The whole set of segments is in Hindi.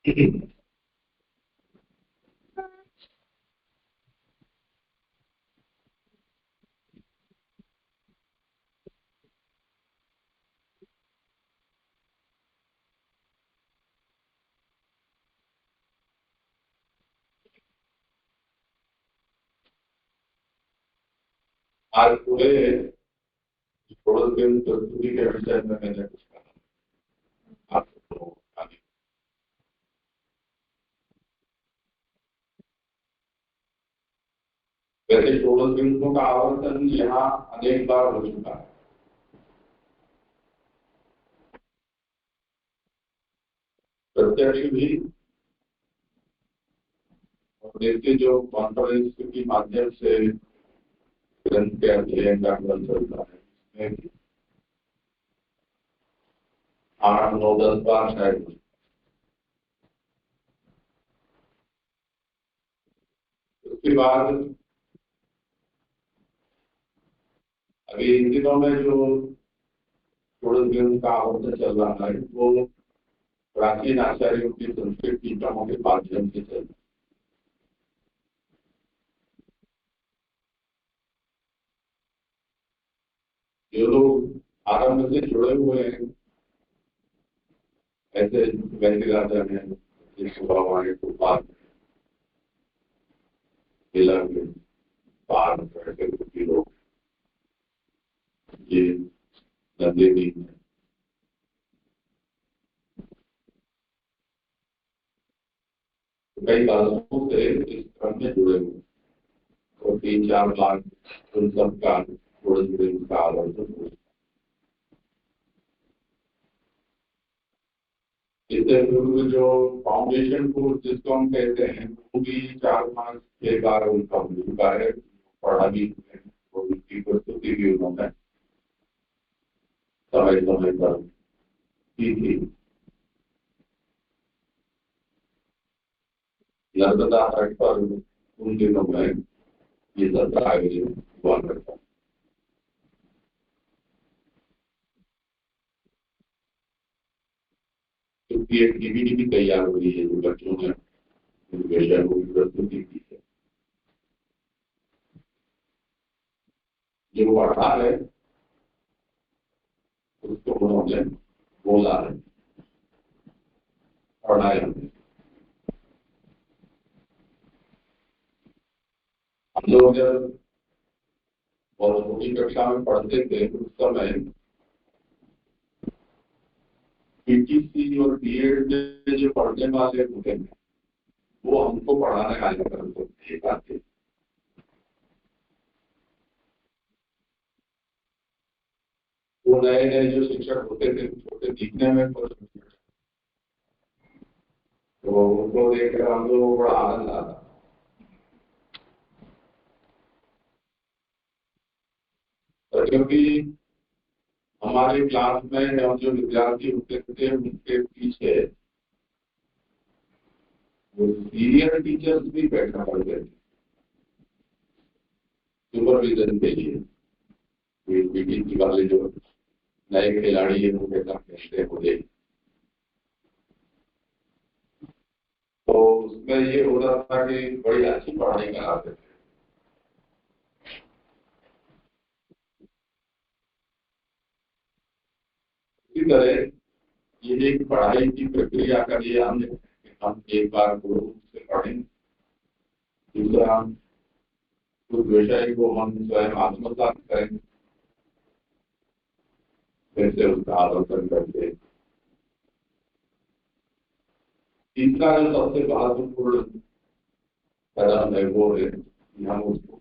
आज पूरे थोड़े दिन संस्कृति के विषय में मैंने कुछ कहा आपको आगे। वैसे षोडश ग्रंथों का आवर्तन यहाँ अनेक बार हो चुका है। प्रत्यक्ष भी और देखिए जो कॉन्फ्रेंस के माध्यम से ग्रंथ के अध्ययन का क्रम चलता है इसमें 8 9 10 बार शायद। उसके बाद अभी इन दिनों में जो षोडश ग्रंथ का आवर्तन चल रहा है वो प्राचीन आचार्यों की संस्कृत टीकाओं के माध्यम से चल रहा है। जो लोग आरंभ से जुड़े हुए हैं ऐसे वैसे राजा हैं जिस भगवान को बात मिला के बाहर बैठे हुए लोग ये नंदे भी हैं। कई सालों से इस क्रम में जुड़े हुए और 3 4 लाख उन सबका थोड़े जुड़े उनका आवर्तन हुआ। इससे पूर्व जो फाउंडेशन कोर्स जिसको हम कहते हैं वो भी 4 5 6 बार उनका हो चुका है। पढ़ा भी है और उसकी प्रस्तुति भी उन्होंने समय समय पर की थी। नर्मदा तट पर उन दिनों में ये सत्र आयोजित हुआ करता। क्योंकि एक डीवीडी भी तैयार हुई है जो बच्चों ने विषय को प्रस्तुति की है। जो पढ़ा है उसको उन्होंने बोला है पढ़ाया है। हम लोग जब बहुत छोटी कक्षा में पढ़ते थे उस समय पीटीसी और बीएड में जो पढ़ने वाले होते हैं वो हमको पढ़ाने आया करते थे। वो नए नए जो शिक्षक होते थे छोटे दिखने में तो उनको देखकर हम लोग बड़ा आनंद आता। क्योंकि हमारे क्लास में हम जो विद्यार्थी होते थे उनके पीछे वो सीनियर टीचर्स भी बैठा करते थे सुपरविजन के लिए। पीटीसी वाले जो नए खिलाड़ी है वो कैसा खेलते होते तो उसमें ये होता था कि बड़ी अच्छी पढ़ाई कराते थे। इसी तरह ये एक पढ़ाई की प्रक्रिया का लिए हम एक बार गुरु से पढ़ें। दूसरा उस विषय को हम स्वयं आत्मसात करें फिर से उसका आलोचन करके। तीसरा जो सबसे महत्वपूर्ण कदम है वो है कि हम उसको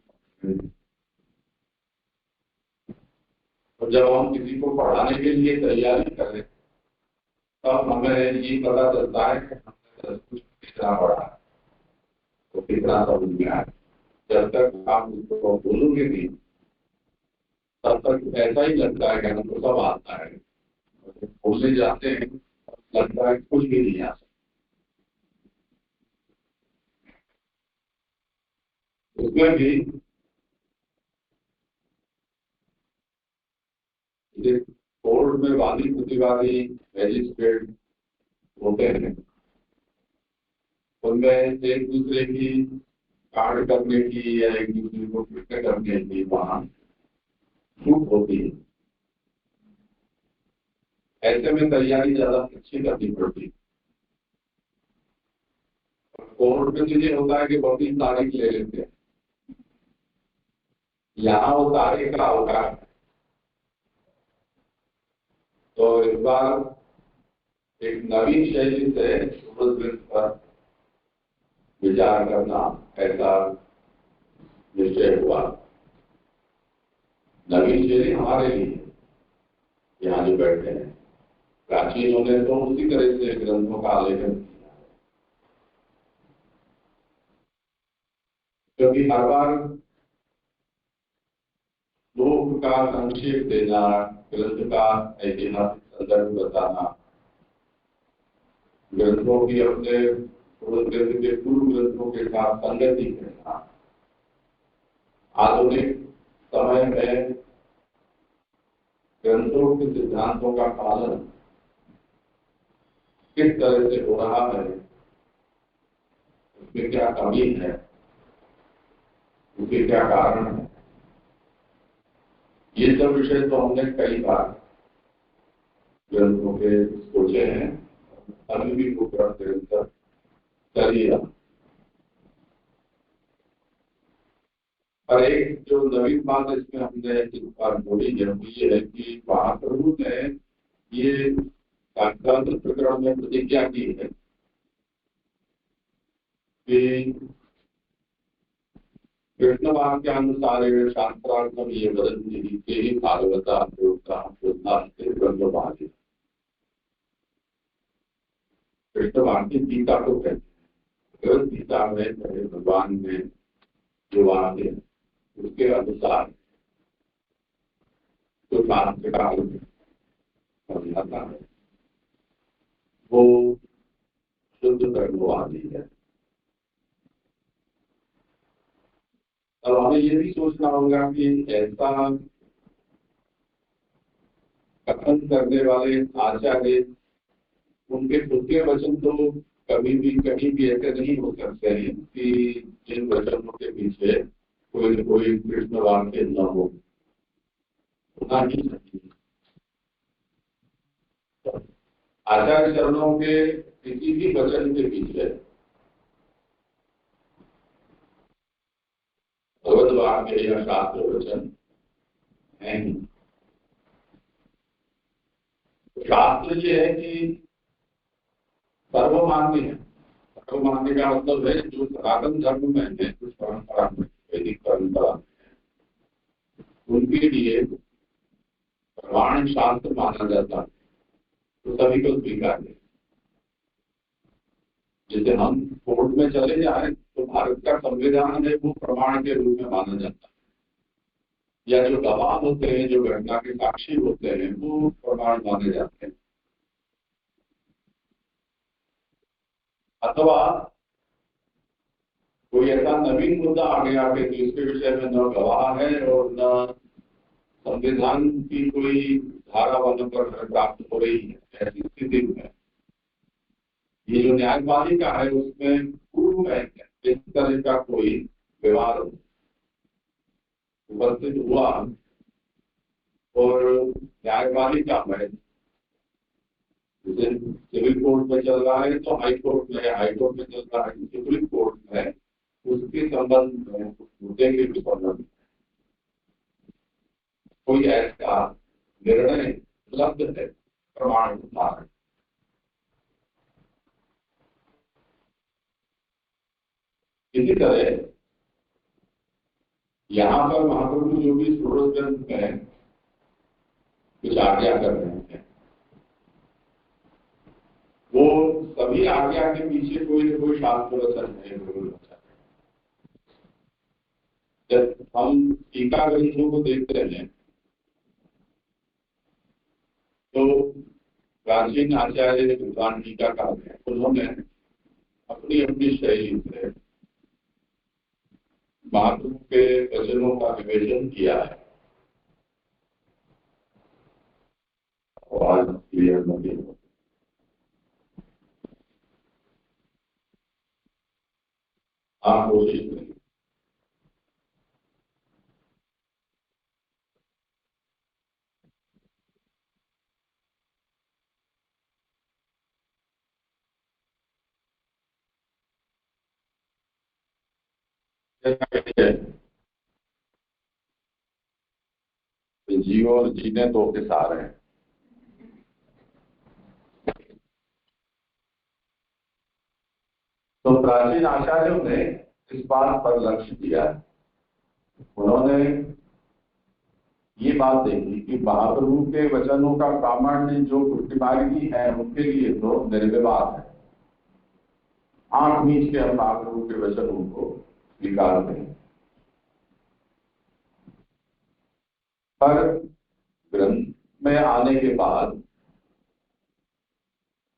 और जब हम किसी को पढ़ाने के लिए तैयारी करें तब हमें ये पता चलता है कि हमने कुछ कितना पढ़ा तो कितना समझ में आया। जब तक आप उसको बोलोगे नहीं तब तक ऐसा ही लगता है कि हमको सब आता है। बोलने जाते हैं लगता है कुछ भी नहीं आता। उसमें भी कोर्ट में वादी प्रतिवादी मैजिस्ट्रेट होते हैं उनमें एक दूसरे की काट करने की या एक दूसरे को फिट करने की वहां छूट होती है। ऐसे में तैयारी ज्यादा अच्छी करनी पड़ती है। कोर्ट में तो ये होता है कि बहुत ही तारीख ले लेते हैं, यहाँ वो तारीख का अवकाश है। तो इस बार एक नवीन शैली से सूरज ग्रंथ पर विचार करना ऐसा निश्चय हुआ। नवीन शैली हमारे लिए यहाँ जो बैठे हैं, प्राचीनों ने तो उसी तरह से ग्रंथों का आलेखन किया, क्योंकि हर बार लोक का संक्षेप देना, ग्रंथ का ऐतिहासिक संदर्भ बताना, ग्रंथों की अपने ग्रंथ के पूर्व ग्रंथों के साथ संगति करना, आधुनिक समय में ग्रंथों के सिद्धांतों का पालन किस तरह से हो रहा है, उसमें क्या कमी है, उसके क्या कारण है, ये सब विषय तो हमने कई बार ग्रंथों के सोचे हैं, अभी भी वो निरंतर चल रहा। और एक जो नवीन बात इसमें हमने इस बार बोली है वो ये है कि महाप्रभु ने ये शास्त्रांत प्रकरण में प्रतिज्ञा की है कि कृष्ण वाक्यानुसार शास्त्रार्थम ये वदन्ति ते ही भागवता प्रोक्ता प्रोक्तास्ते ब्रह्मवादी। कृष्ण वाक्य गीता को कहते हैं। भगवद गीता में पहले भगवान ने जो वाक्य है उसके अनुसार जो शास्त्र का समझाता है वो शुद्ध ब्रह्मवादी है। अब हमें ये भी सोचना होगा कि ऐसा कथन करने वाले आचार्य, उनके खुद के वचन तो कभी भी कहीं भी ऐसे नहीं हो सकते हैं कि जिन वचनों के पीछे कोई न कोई कृष्ण वाक्य न हो, होना ही चाहिए। आचार्य चरणों के किसी भी वचन के पीछे भगवद वाक्य या शास्त्र वचन नहीं। शास्त्र ये है कि सर्वमान्य है। सर्वमान्य का मतलब है जो सनातन धर्म में है, कुछ परंपरा में, वैदिक परंपरा में, उनके लिए प्रमाण शास्त्र माना जाता है, तो सभी को स्वीकार है। जैसे हम कोर्ट में चले जाए तो भारत का संविधान है वो प्रमाण के रूप में माना जाता है, या जो गवाह होते हैं, जो घटना के साक्षी होते हैं, वो प्रमाण माने जाते हैं। अथवा कोई ऐसा नवीन मुद्दा आ गया कि जिसके विषय में न गवाह है और न संविधान की कोई धारा वन पर प्राप्त हो रही है, ऐसी स्थिति में ये जो न्यायपालिका है उसमें पूर्व में इस तरह का कोई विवाद उपस्थित हुआ और न्यायपालिका में जैसे सिविल कोर्ट में चल रहा है तो हाई कोर्ट में, हाई कोर्ट में चल रहा है सुप्रीम कोर्ट में, उसके संबंध में, मुद्दे के संबंध में कोई ऐसा निर्णय उपलब्ध है प्रमाण उदाहरण। इसी तरह यहाँ पर महाप्रभु जो भी सूरज ग्रंथ में कुछ आज्ञा कर रहे हैं, वो सभी आज्ञा के पीछे कोई न कोई शास्त्र वचन है, जरूर वचन है। जब हम टीका ग्रंथों को देखते हैं तो प्राचीन आचार्य विद्वान टीकाकार हैं, उन्होंने अपनी अपनी शैली से महाप्रभु के वचनों का विवेचन किया है। आवाज क्लियर नहीं हो। आप कोशिश करिए। जियो और जीने दो के सहारे हैं। तो प्राचीन आचार्यों ने इस बात पर लक्ष्य दिया। उन्होंने ये बात देखी कि महाप्रभु के वचनों का प्रामाण्य जो प्रतिमार्गी है उनके लिए तो निर्विवाद है। आंख मीच के हम महाप्रभु के वचनों को स्वीकारते हैं, पर ग्रंथ में आने के बाद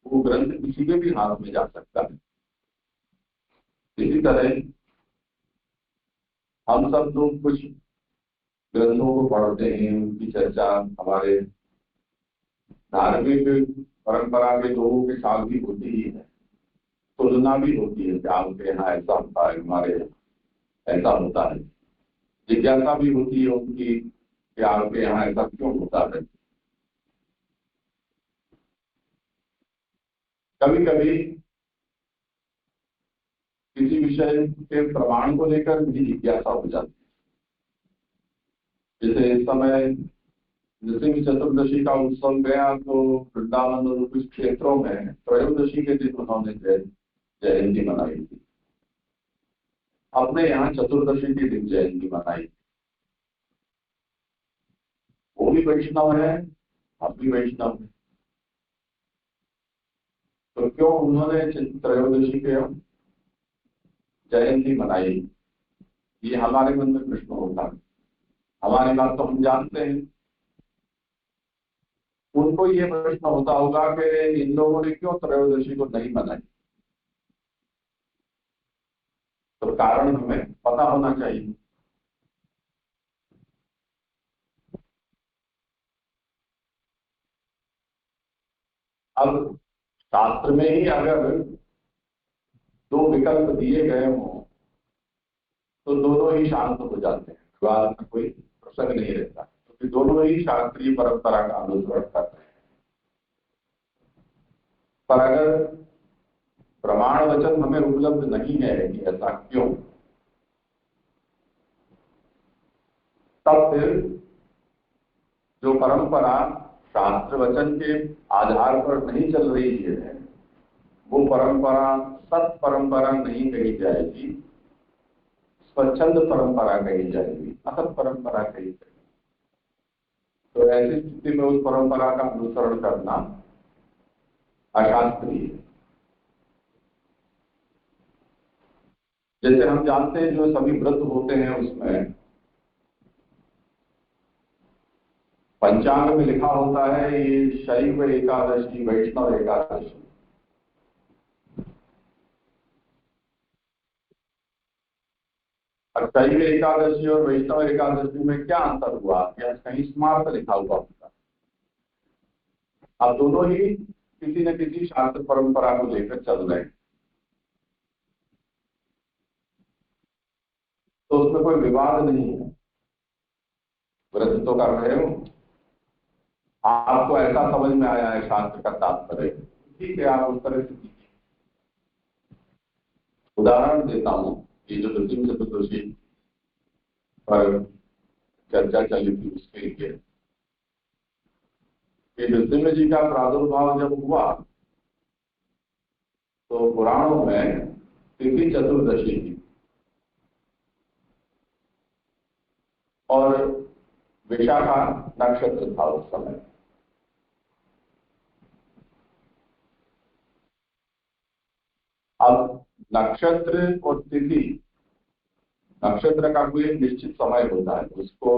वो ग्रंथ किसी के भी हाथ में जा सकता है। इसी तरह हम सब लोग कुछ ग्रंथों को पढ़ते हैं, उनकी चर्चा हमारे धार्मिक परंपरा के लोगों के साथ भी होती ही है, तुलना भी होती है कि आपके यहाँ ऐसा होता है, हमारे यहाँ ऐसा होता है। जिज्ञासा भी होती है उनकी कि आपके यहाँ ऐसा क्यों होता है। कभी कभी किसी विषय के प्रमाण को लेकर भी जिज्ञासा हो जाती है। जैसे इस समय नृसिंह चतुर्दशी का उत्सव गया तो वृंदावन और कुछ क्षेत्रों में त्रयोदशी के दिन उन्होंने जयंती मनाई थी। अपने यहाँ चतुर्दशी के दिन जयंती मनाई। वो भी वैष्णव है, हम भी वैष्णव है, तो क्यों उन्होंने त्रयोदशी के जयंती मनाई, ये हमारे मन में प्रश्न होता है। हमारी बात तो हम जानते हैं, उनको ये प्रश्न होता होगा कि इन लोगों ने क्यों त्रयोदशी को नहीं मनाई। तो कारण हमें पता होना चाहिए। अब शास्त्र में ही अगर दो विकल्प दिए गए हों तो दोनों ही शांत हो जाते हैं, विवाद में कोई प्रसंग नहीं रहता, क्योंकि दोनों ही शास्त्रीय परंपरा का अनुसरण करते हैं। पर अगर प्रमाण वचन हमें उपलब्ध नहीं है कि ऐसा क्यों, तब फिर जो परंपरा शास्त्र वचन के आधार पर नहीं चल रही है वो परंपरा सत परंपरा नहीं कही जाएगी, स्वच्छंद परंपरा कही जाएगी, असत परंपरा कही जाएगी। तो ऐसी स्थिति में उस परंपरा का अनुसरण करना अशास्त्रीय है। जैसे हम जानते हैं जो सभी व्रत होते हैं उसमें पंचांग में लिखा होता है ये शैव एकादशी, वैष्णव एकादशी। और शैव एकादशी और वैष्णव एकादशी में क्या अंतर हुआ, या कहीं स्मार्त लिखा हुआ होता। अब दोनों ही किसी न किसी शास्त्र परंपरा को लेकर चल रहे हैं, तो उसमें कोई विवाद नहीं है। व्रत तो कर रहे हो, आपको ऐसा समझ में आया है शास्त्र का तात्पर्य, ठीक है, आप उस तरह से कीजिए। उदाहरण देता हूँ कि जो नृसिंह चतुर्दशी पर चर्चा चली थी उसके लिए, नृसिंह जी का प्रादुर्भाव जब हुआ तो पुराणों में तिथि चतुर्दशी थी और विशाखा नक्षत्र था उस समय। अब नक्षत्र और तिथि, नक्षत्र का कोई निश्चित समय होता है, उसको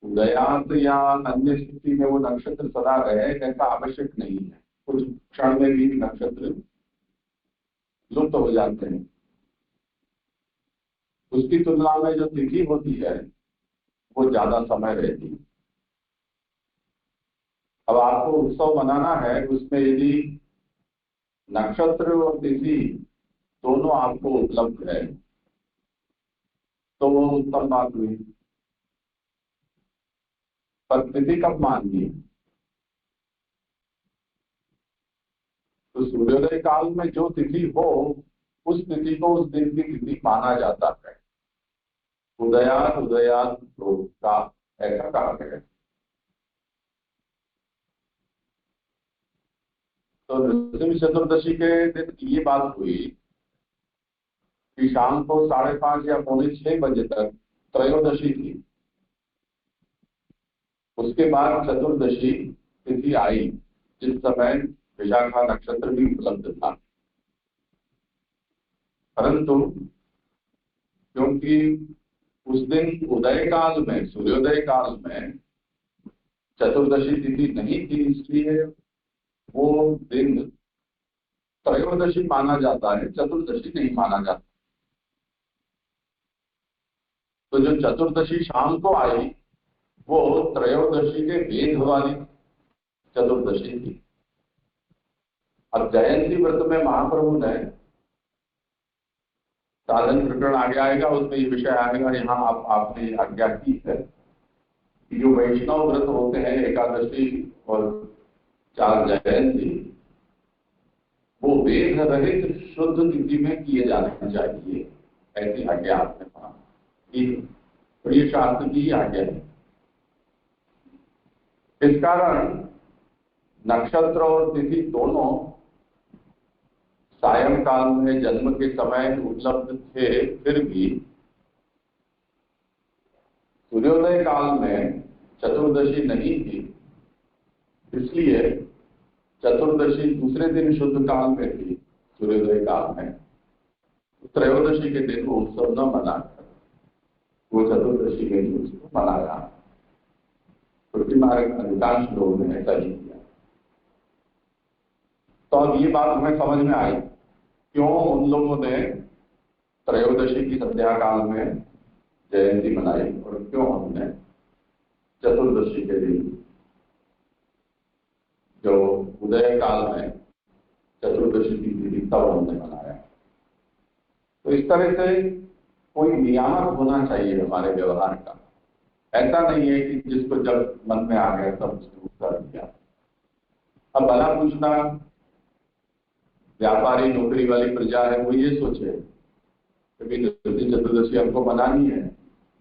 उदयात या अन्य स्थिति में वो नक्षत्र सदा रहे ऐसा आवश्यक नहीं है। कुछ क्षण में भी नक्षत्र लुप्त हो जाते हैं। उसकी तुलना में जो तिथि होती है वो ज्यादा समय रहती है। अब आपको उत्सव मनाना है, उसमें यदि नक्षत्र और तिथि दोनों आपको उपलब्ध है तो वो उत्तम बात हुई। पर तिथि कब माननी है? तो सूर्योदय काल में जो तिथि हो उस तिथि को उस दिन की तिथि माना जाता है। उदयात उदयात का ऐसा कहा गया। तो नृसिंह चतुर्दशी के दिन ये बात हुई कि शाम को 5:30 या 5:45 तक त्रयोदशी थी। उसके बाद चतुर्दशी तिथि आई, जिस समय विशाखा नक्षत्र भी उपलब्ध था। परंतु क्योंकि उस दिन उदय काल में, सूर्योदय काल में चतुर्दशी तिथि नहीं थी, इसलिए वो दिन त्रयोदशी माना जाता है, चतुर्दशी नहीं माना जाता। तो जो चतुर्दशी शाम को आई वो त्रयोदशी के वेद वाली चतुर्दशी थी। अब जयंती व्रत में महाप्रभु ने, साधन प्रकरण आगे आएगा, उसमें ये विषय आएगा, यहाँ आपने आज्ञा की है कि जो वैष्णव व्रत होते हैं, एकादशी और 4 जयंती, वो वेद रहित शुद्ध तिथि में किए जाने चाहिए, ऐसी आज्ञा आपने कहा। तो ये शास्त्र की आज्ञा है। इस कारण नक्षत्र और तिथि दोनों सायंकाल में जन्म के समय उपलब्ध थे, फिर भी सूर्योदय काल में चतुर्दशी नहीं थी, इसलिए चतुर्दशी दूसरे दिन शुद्ध काल में थी, सूर्योदय काल में। त्रयोदशी के दिन वो उत्सव न मनाकर वो चतुर्दशी के दिन उसको मनाया, क्योंकि हमारे अधिकांश लोगों ने ऐसा ही किया। तो अब ये बात हमें समझ में आई क्यों उन लोगों ने त्रयोदशी की संध्या काल में जयंती मनाई और क्यों हमने चतुर्दशी के दिन, जो उदय काल में चतुर्दशी की तिथि, तब हमने मनाया। तो इस तरह से कोई नियामक होना चाहिए हमारे व्यवहार का। ऐसा नहीं है कि जिसको जब मन में आ गया तब उसने उत्तर दिया। अब भला पूछना, व्यापारी नौकरी वाली प्रजा है, वो ये सोचे कि नृसिंह चतुर्दशी हमको मनानी है,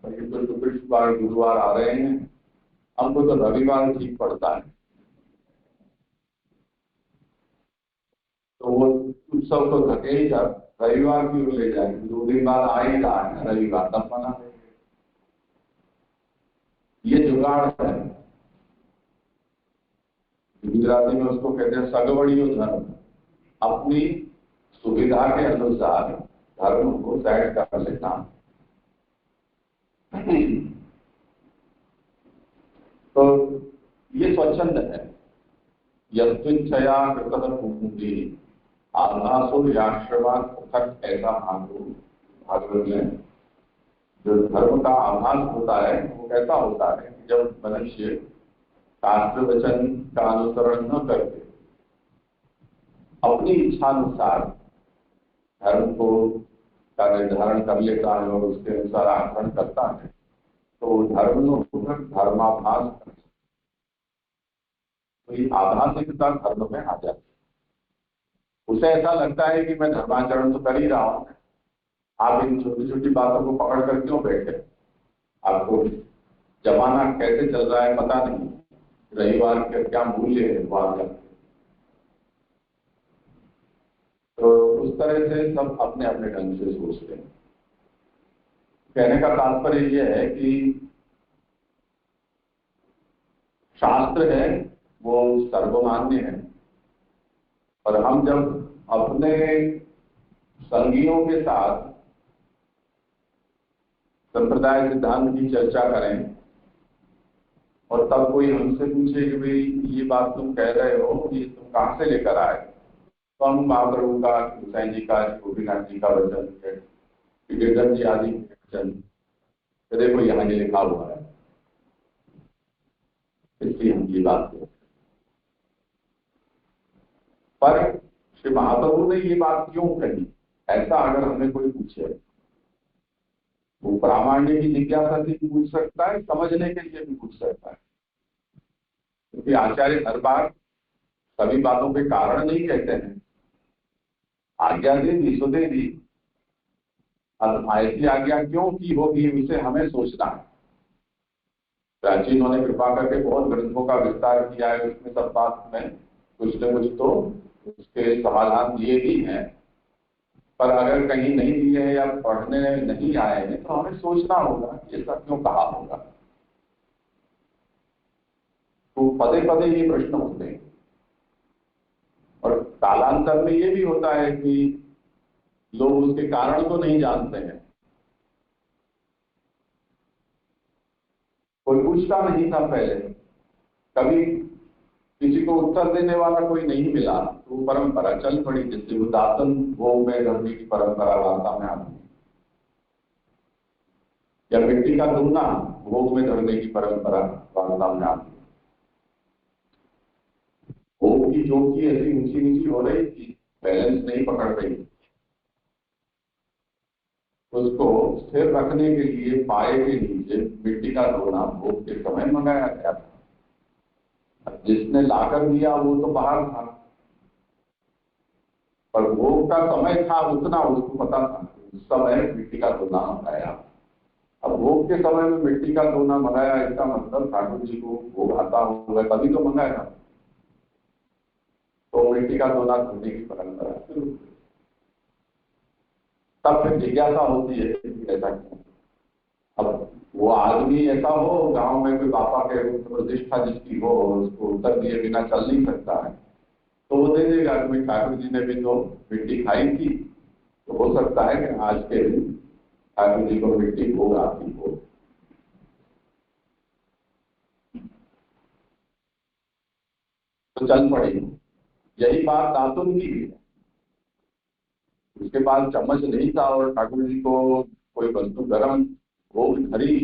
पर ये तो शुक्रवार गुरुवार आ रहे हैं, हमको तो रविवार ठीक पड़ता है, तो वो उत्सव तो थके ही जा, रविवार क्यों ले जाएंगे, 2 दिन बाद आ ही रहा है, रविवार तब मना देंगे। ये जुगाड़ है, गुजराती में उसको कहते हैं सगवड़ियो धर्म। अपनी सुविधा के अनुसार धर्म को सेट कर लेना। तो ये स्वच्छंद है। यस्मिच्छया कृतः पूंजी आभासो याश्रवाद पृथक, ऐसा भागवत में जो धर्म का आभास होता है वो कैसा होता है कि जब मनुष्य शास्त्र वचन का अनुसरण न करके अपनी इच्छानुसार धर्म को का निर्धारण कर लेता है और उसके अनुसार आचरण करता है, तो धर्म धर्माभास, तो ये आभासिकता धर्म में आ जाती है। उसे ऐसा लगता है कि मैं धर्माचरण तो कर ही रहा हूं, आप इन छोटी छोटी बातों को पकड़ कर क्यों बैठे? आपको जमाना कैसे चल रहा है पता नहीं, रविवार का क्या मूल्य है वो आप जानते। तो उस तरह से सब अपने अपने ढंग से सोचते हैं। कहने का तात्पर्य यह है कि शास्त्र है वो सर्वमान्य है, और हम जब अपने संगियों के साथ संप्रदाय सिद्धांत की चर्चा करें और तब कोई हमसे पूछे कि भाई ये बात तुम कह रहे हो, ये तुम कहाँ से लेकर आए, तो हम महाप्रभु का, हुसैन जी का, गोपीनाथ जी का वचन, गिरधर जी आदि वचन, तो देखो यहाँ ये लिखा हुआ है, इसलिए हम ये बात करते। पर श्री महाप्रभु ने ये बात क्यों कही, ऐसा अगर हमें कोई पूछे वो प्रामाण्य की जिज्ञासा से भी पूछ सकता है, समझने के लिए भी पूछ सकता है, क्योंकि आचार्य हर बार सभी बातों के कारण नहीं कहते हैं। आज्ञा दे दी सो दे दी, अब ऐसी आज्ञा क्यों की होगी उसे हमें सोचना है। प्राचीनों ने कृपा करके बहुत ग्रंथों का विस्तार किया है, उसमें सब बात में कुछ न कुछ तो उसके समाधान दिए भी हैं, पर अगर कहीं नहीं दिए हैं या पढ़ने नहीं आए हैं तो हमें सोचना होगा कि ऐसा क्यों कहा होगा। तो पदे पदे ये प्रश्न होते हैं, और कालांतर में ये भी होता है कि लोग उसके कारण तो नहीं जानते हैं। कोई पूछता नहीं था पहले, कभी किसी को उत्तर देने वाला कोई नहीं मिला, तो वो परंपरा चल पड़ी, जैसे वो दातन भोग में धरने की परंपरा वार्ता में आती है, या मिट्टी का धोना भोग में धरने की परंपरा वार्ता में आती है। भोग की चौकी ऐसी ऊंची नीची हो रही थी, बैलेंस नहीं पकड़ रही, उसको स्थिर रखने के लिए पाए के नीचे मिट्टी का धोना भोग के समय मंगाया गया था। जिसने लाकर दिया वो तो बाहर था, पर भोग का समय था उतना उसको पता था, उस समय मिट्टी का धोना मंगाया। अब भोग के समय में मिट्टी का धोना मंगाया, इसका मतलब ठाकुर जी को भोग आता होगा तभी तो मंगाया, तो मिट्टी का धोना धोने की परंपरा शुरू। तब फिर जिज्ञासा होती है कि ऐसा क्यों। अब वो आदमी ऐसा हो गांव में कोई बापा के प्रतिष्ठा जिसकी हो, उसको उत्तर दिए बिना चल नहीं सकता है, तो वो दे देगा कि ठाकुर जी ने भी तो मिट्टी खाई थी, तो हो सकता है कि आज के दिन ठाकुर जी को मिट्टी भोग आती हो। तो चल पड़ी। यही बात दातुन की भी है, उसके पास चम्मच नहीं था और ठाकुर जी को कोई वस्तु गर्म भोग धरी,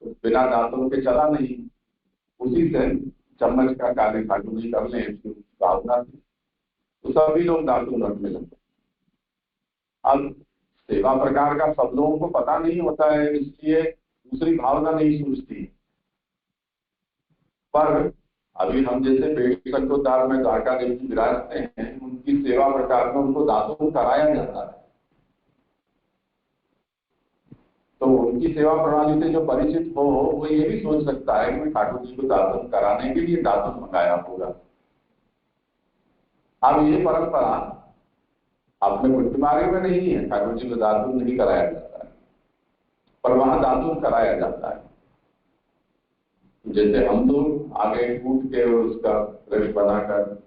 तो बिना दातुन के चला नहीं, उसी से चम्मच का कार्य ठाकुर जी कर लें इसकी भावना थी, तो सभी लोग दातुन रखने लगे। अब सेवा प्रकार का सब लोगों को पता नहीं होता है, इसलिए दूसरी भावना नहीं सूझती। पर अभी हम जैसे पेट संकोदार में द्वारका देव जी विराजते हैं, उनकी सेवा प्रकार में उनको दातुन कराया जाता है, तो उनकी सेवा प्रणाली से जो परिचित हो वो ये भी सोच सकता है कि ठाकुर जी को दातुन कराने के लिए दातुन मंगाया होगा। अब ये परंपरा अपने पुष्टिमार्ग में नहीं है, ठाकुर जी को दातुन नहीं कराया जाता है, पर वहां दातुन कराया जाता है। जैसे हम लोग आगे कूट के उसका ब्रश बनाकर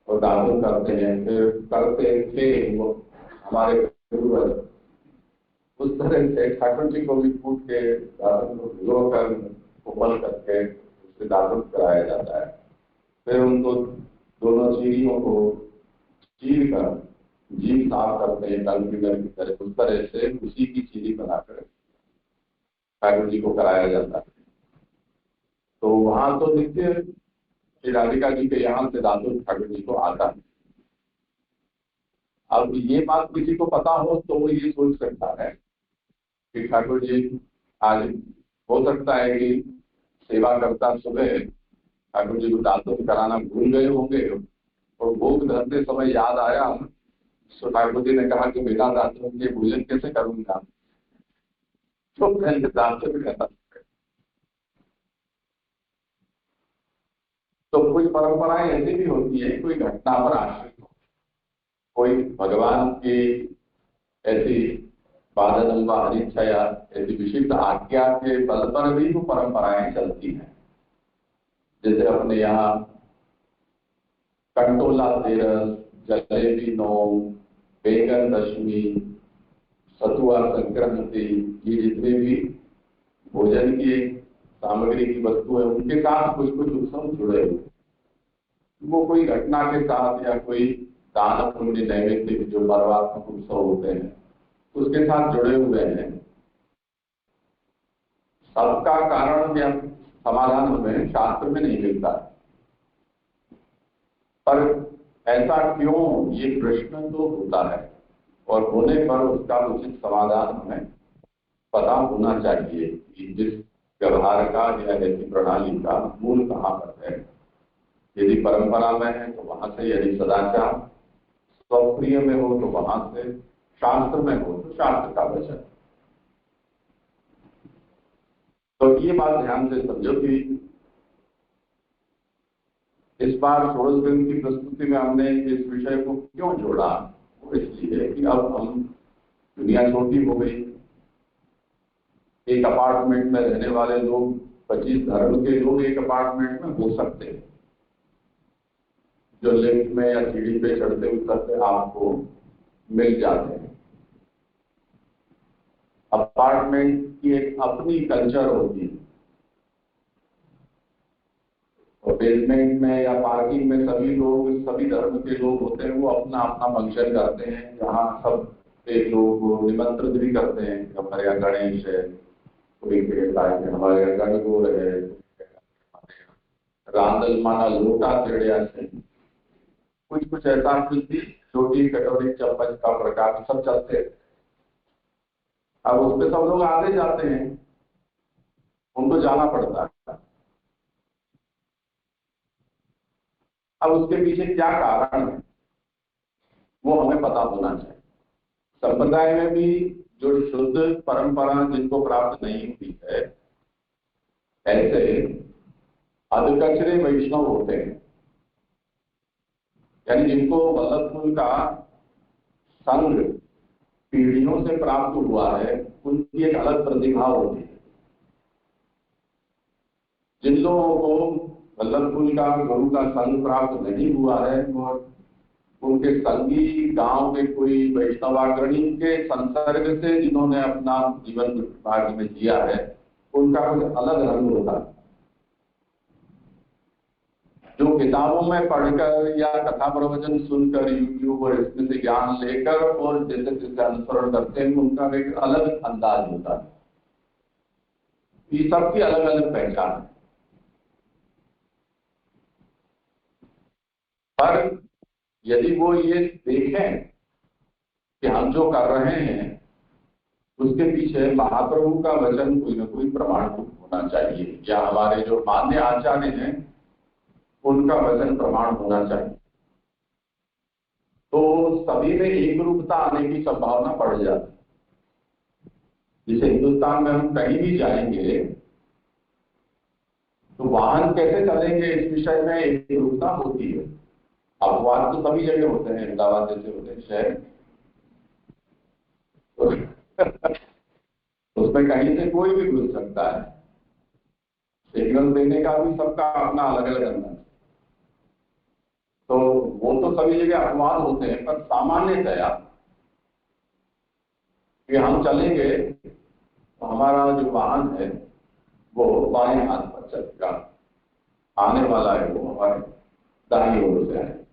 और दातुन करते हैं, फिर करते थे वो हमारे पूर्वज, उस तरह से ठाकुर जी को भी कूट के दातुन को भिगोकर कोमल करके उससे दातुन कराया जाता है। फिर उनको दोनों चीरियों को चीर कर जीभ साफ करते हैं कल की तरह, उस तरह से उसी की चीरी बनाकर ठाकुर जी को कराया जाता है। तो वहां तो नित्य श्री राधिका जी के यहाँ से दातुन ठाकुर जी को आता है। अब ये बात किसी को पता हो तो वो ये सोच सकता है कि ठाकुर जी आज हो सकता है कि सेवा करता सुबह ठाकुर जी को दातुन कराना भूल गए होंगे, और भोग धरते समय याद आया, तो ठाकुर जी ने कहा कि बिना दातुन के भोजन कैसे करूंगा, तो पहले दातुन करा। तो कुछ परंपराएं ऐसी भी होती है, कोई घटना पर आश्रित हो, कोई भगवान की ऐसी बाधन व अनिच्छा या ऐसी विशिष्ट आज्ञा के बल पर भी वो परंपराएं चलती हैं। जैसे अपने यहाँ कंटोला तेरस, जलेबी नौम, बेगन दशमी, सतुआ संक्रांति, ये जितने भी भोजन की सामग्री की वस्तु है उनके साथ कुछ कुछ उत्सव जुड़े हुए, वो कोई घटना के साथ या कोई दान पुण्य नैवेद्य जो पर्वात्मक उत्सव होते हैं उसके साथ जुड़े हुए हैं। सबका कारण या समाधान हमें शास्त्र में नहीं मिलता, पर ऐसा क्यों ये प्रश्न तो होता है, और होने पर उसका उचित समाधान हमें पता होना चाहिए कि जिस व्यवहार का या ऐसी प्रणाली का मूल कहाँ पर है। यदि परंपरा में है तो वहां से, यदि सदाचार स्वप्रिय में हो तो वहां से, शास्त्र में हो तो शास्त्र का वचन। तो ये बात ध्यान से समझो कि इस बार षोडश ग्रंथ की प्रस्तुति में हमने इस विषय को क्यों जोड़ा, वो इसलिए कि अब हम, दुनिया छोटी हो गई, एक अपार्टमेंट में रहने वाले लोग, 25 धर्म के लोग एक अपार्टमेंट में हो सकते हैं, जो लिफ्ट में या सीढ़ी पे चढ़ते उतरते आपको मिल जाते हैं। अपार्टमेंट की एक अपनी कल्चर होती है, और बेसमेंट में या पार्किंग में सभी लोग, सभी धर्म के लोग होते हैं, वो अपना अपना फंक्शन करते हैं, जहाँ सब एक लोग निमंत्रित भी करते हैं। हमारे यहाँ गणेश है, कोई कहता है कि हमारे यहाँ गणगौर है, रांदल माना लोटा चिड़िया से, कुछ कुछ ऐसा, कुछ छोटी कटोरी चम्मच का प्रकार सब चलते हैं। अब उसमें सब लोग आते जाते हैं, उनको जाना पड़ता है। अब उसके पीछे क्या कारण है वो हमें पता होना चाहिए। संप्रदाय में भी जो शुद्ध परंपरा जिनको प्राप्त नहीं हुई है, ऐसे अधकचरे वैष्णव होते हैं, यानी जिनको वल्लभ का संग पीढ़ियों से प्राप्त हुआ है, उनकी एक अलग प्रतिभा होती है। जिन लोगों को वल्लभ का गुरु का संग प्राप्त नहीं हुआ है, और उनके संगी गांव के कोई वैष्णवाग्रणी के संसर्ग से जिन्होंने अपना जीवन भाग्य में जिया है, उनका कुछ अलग रंग होता है। जो किताबों में पढ़कर या कथा प्रवचन सुनकर, यूट्यूब और इसमें से ज्ञान लेकर और जैसे जैसे अनुसरण करते हैं, उनका एक अलग अंदाज होता है। ये सबकी अलग अलग पहचान है। पर यदि वो ये देखें कि हम जो कर रहे हैं उसके पीछे महाप्रभु का वचन कोई ना कोई प्रमाण होना चाहिए, या हमारे जो मान्य आचार्य हैं उनका वचन प्रमाण होना चाहिए, तो सभी में एक रूपता आने की संभावना बढ़ जाती है। जैसे हिंदुस्तान में हम कहीं भी जाएंगे तो वाहन कैसे चलेंगे, इस विषय में एक रूपता होती है। अपवाद तो सभी जगह होते हैं, अहमदाबाद जैसे होते हैं शहर, उसमें कहीं से कोई भी घुस सकता है। सिग्नल देने का भी सबका अपना अलग अलग अंदाज है। तो वो तो सभी जगह अपवाद होते हैं, पर सामान्यतया कि हम चलेंगे तो हमारा जो वाहन है वो बाएं हाथ पर चलेगा, आने वाला है वो हमारे दाहिनी ओर से आएगा।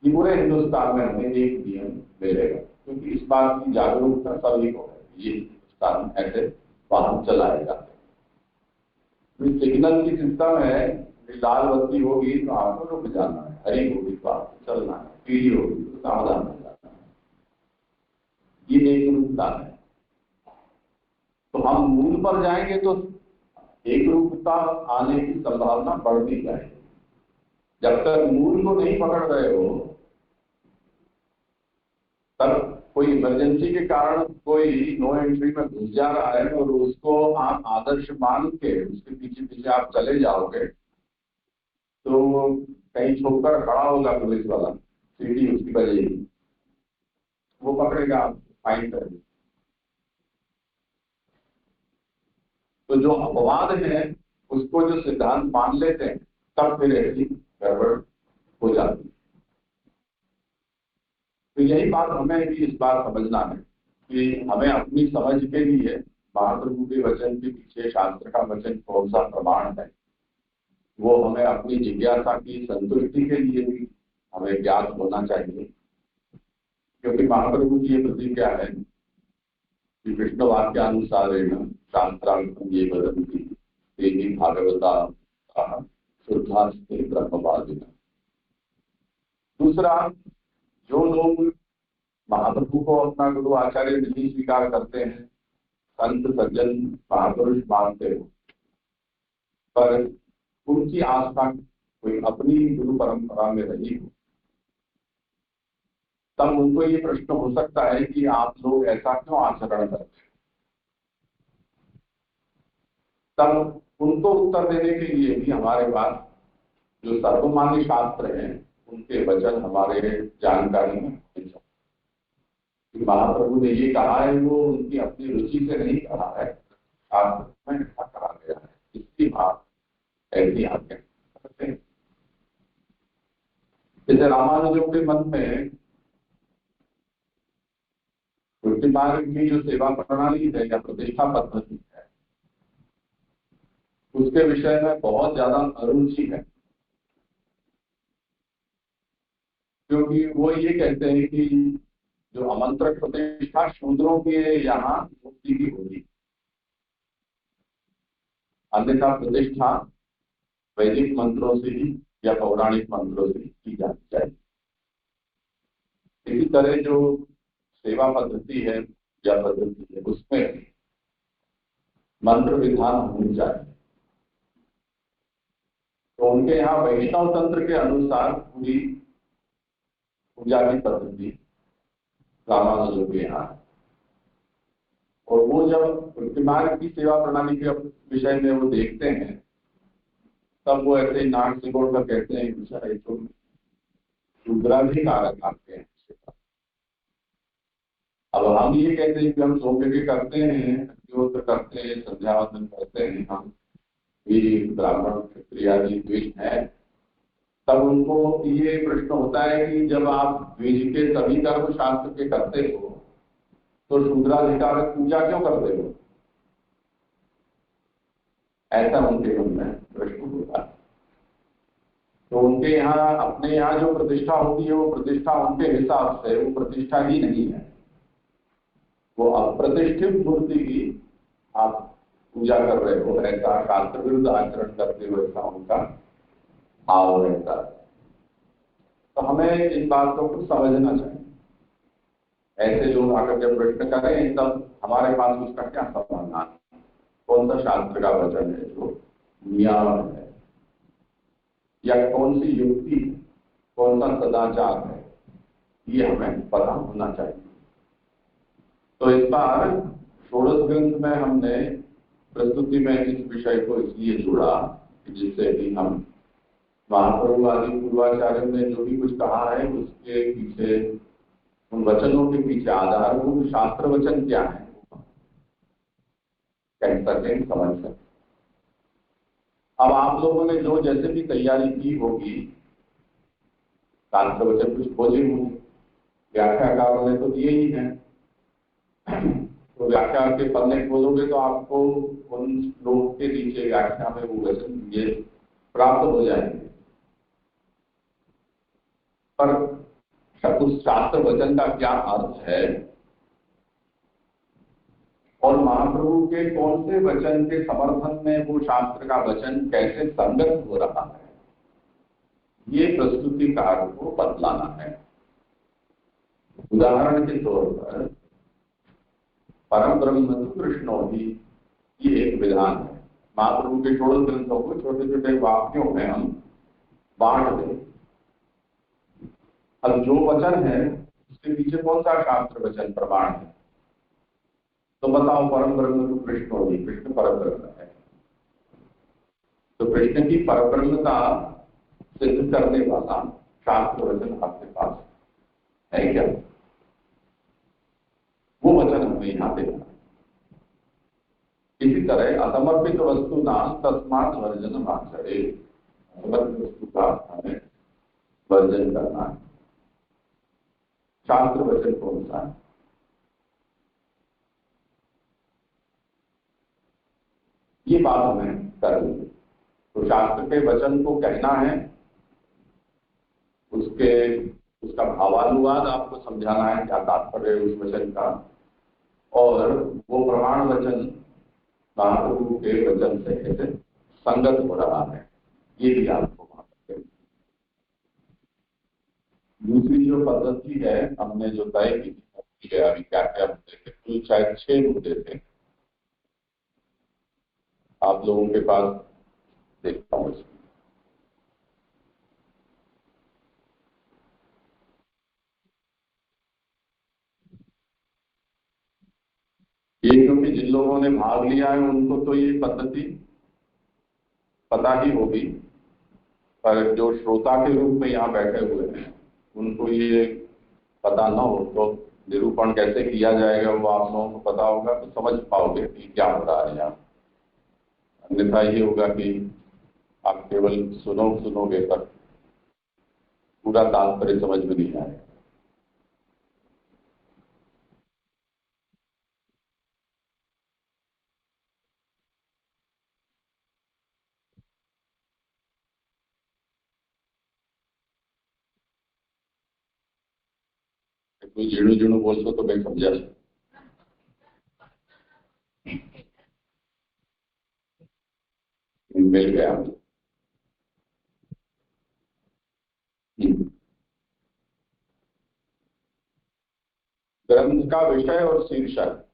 ये पूरे हिंदुस्तान में हमें एक नियम मिलेगा, क्योंकि इस बात की जागरूकता सभी को है, ये हिंदुस्तान में ऐसे वाहन चलाए जाते हैं। सिग्नल की सिस्टम है, लाल बत्ती होगी तो आपको रुक जाना है, हरी होगी तो आपको चलना है, पीली होगी तो सावधान हो जाना है। ये एक रूपता है। तो हम मूल पर जाएंगे तो एक रूपता आने की संभावना बढ़ती जाएगी। जब तक मूल को नहीं पकड़ रहे हो, तब कोई इमरजेंसी के कारण कोई नो एंट्री में घुस जा रहा है और उसको आप आदर्श मान के उसके पीछे पीछे आप चले जाओगे, तो कहीं छोड़कर खड़ा होगा पुलिस वाला, सीढ़ी उसकी बजेगी, वो पकड़ेगा, आप फाइन करेंगे। तो जो अपवाद है उसको जो सिद्धांत मान लेते हैं, तब फिर ऐसी गड़बड़ हो जाती है। तो यही बात हमें भी इस बार समझना है कि हमें अपनी समझ के लिए महाप्रभु के वचन के पीछे शास्त्र का वचन कौन सा प्रमाण है, वो हमें अपनी जिज्ञासा की संतुष्टि के लिए भी हमें ज्ञात होना चाहिए। क्योंकि महाप्रभु की ये प्रतिज्ञा है कि विष्णु वाक्यानुसारेण शास्त्रार्थम ये वदन्ति तेहि भागवता शुद्धास्ते ब्रह्मवादिनः। दूसरा, जो लोग महाप्रभु को अपना गुरु आचार्य नहीं स्वीकार करते हैं, संत सज्जन महापुरुष मानते हो, पर उनकी आस्था कोई अपनी गुरु परंपरा में रही हो, तब उनको ये प्रश्न हो सकता है कि आप लोग ऐसा क्यों आचरण करते हैं। तब उनको उत्तर देने के लिए भी हमारे पास जो सर्वमान्य शास्त्र हैं उनके वचन हमारे जानकारी में होने चाहिए। महाप्रभु ने ये कहा है वो उनकी अपनी रुचि से नहीं कहा है, शास्त्र में ऐसा कहा गया है, इसकी बात ऐसी आप कह सकते हैं। जैसे रामानुजों के मन में भक्ति मार्ग की जो सेवा प्रणाली है या प्रतिष्ठा पद्धति है, उसके विषय में बहुत ज्यादा अरुचि है, क्योंकि वो ये कहते हैं कि जो आमंत्रक प्रतिष्ठा शूद्रों के यहाँ मुक्ति की होगी, अन्यथा प्रतिष्ठा वैदिक मंत्रों से ही या पौराणिक मंत्रों से की जानी चाहिए। इसी तरह जो सेवा पद्धति है या पद्धति है उसमें मंत्र विधान होनी चाहिए। तो उनके यहाँ वैष्णव तंत्र के अनुसार पूरी पूजा की पद्धति रामानुजों के यहाँ, और वो जब भक्ति मार्ग की सेवा प्रणाली के विषय में वो देखते हैं तब वो ऐसे नाक सिकोड़ कर कहते हैं कि तो शूद्राधिकारक आपके हैं। अब हम ये कहते हैं कि हम सोम के करते हैं, अग्निहोत्र करते हैं, संध्यावंदन करते हैं, हम भी ब्राह्मण क्षत्रिय आदि द्विज है, तब उनको ये प्रश्न होता है कि जब आप द्विज के सभी कर्म शास्त्र के करते हो तो शूद्राधिकारक पूजा क्यों करते हो, ऐसा उनके मन में प्रश्न होता है। तो उनके यहाँ अपने यहाँ जो प्रतिष्ठा होती है वो प्रतिष्ठा उनके हिसाब से वो प्रतिष्ठा ही नहीं है, वो अप्रतिष्ठित मूर्ति की आप पूजा कर रहे हो, ऐसा शास्त्र विरुद्ध आचरण करते हुए ऐसा उनका भाव रहता है। तो हमें इन बातों को समझना चाहिए। ऐसे लोग आकर जब प्रश्न करें तब हमारे पास उसका क्या समाधान, कौन सा शास्त्र का वचन है जो नियम है, या कौन सी युक्ति, कौन सा सदाचार है, ये हमें पता होना चाहिए। तो इस बार षोडश ग्रंथ में हमने प्रस्तुति में इस विषय को इसलिए जोड़ा जिससे कि हम महाप्रभु आदि पूर्वाचार्यों ने जो भी कुछ कहा है उसके पीछे, उन वचनों के पीछे आधारभूत शास्त्र वचन क्या है कह सकें, समझ सकें। अब आप लोगों ने जो जैसे भी तैयारी की होगी, शास्त्र वचन कुछ खोजे होंगे, व्याख्याकारों ने तो दिए ही हैं, तो व्याख्या के पन्ने खोलोगे तो आपको उन श्लोक के नीचे व्याख्या में वो वचन ये प्राप्त हो जाएंगे। पर उस शास्त्र वचन का क्या अर्थ है और महाप्रभु के कौन से वचन के समर्थन में वो शास्त्र का वचन कैसे संगत हो रहा है, ये प्रस्तुतिकार को बतलाना है। उदाहरण के तौर पर परम ब्रह्म कृष्णो ही, ये एक विधान है। महाप्रभु के षोडश ग्रंथों को छोटे छोटे वाक्यों में हम बांट दें। अब जो वचन है उसके पीछे कौन सा शास्त्र वचन प्रमाण है, तो बताओ परम ब्रह्म कृष्णो ही, कृष्ण परम ब्रह्म है। तो कृष्ण की परब्रह्मता सिद्ध करने वाला शास्त्र वचन आपके पास है क्या, वो वचन हमें यहाँ देना। इसी तरह असमर्पित वस्तु नाम तस्मात् वर्जन आचरे, समर्पित वस्तु का हमें वर्जन करना है। शास्त्र वचन कौन सा है, ये बात हमें करनी है। तो शास्त्र के वचन को कहना है, उसका भावानुवाद आपको समझाना है, क्या तात्पर्य है उस वचन का, और वो प्रमाण वचन महाप्रभु के वचन से कैसे संगत हो रहा है, ये भी आपको वहां पर। दूसरी जो पद्धति है हमने जो तय की थी, अभी क्या क्या मुद्दे थे, कुल शायद 6 मुद्दे थे। आप लोगों के पास देखता हूँ इसमें। ये क्योंकि जिन लोगों ने भाग लिया है उनको तो ये पद्धति पता ही होगी, पर जो श्रोता के रूप में यहाँ बैठे हुए हैं उनको ये पता न हो तो निरूपण कैसे किया जाएगा वो आप लोगों को पता होगा तो समझ पाओगे कि क्या हो रहा है यहाँ। अन्यथा ये होगा कि आप केवल सुनोगे पर पूरा तात्पर्य समझ में नहीं आएगा। कोई झीणु झीणु बोलते तो मैं समझा मिल गया। ग्रंथ का विषय और शीर्षक,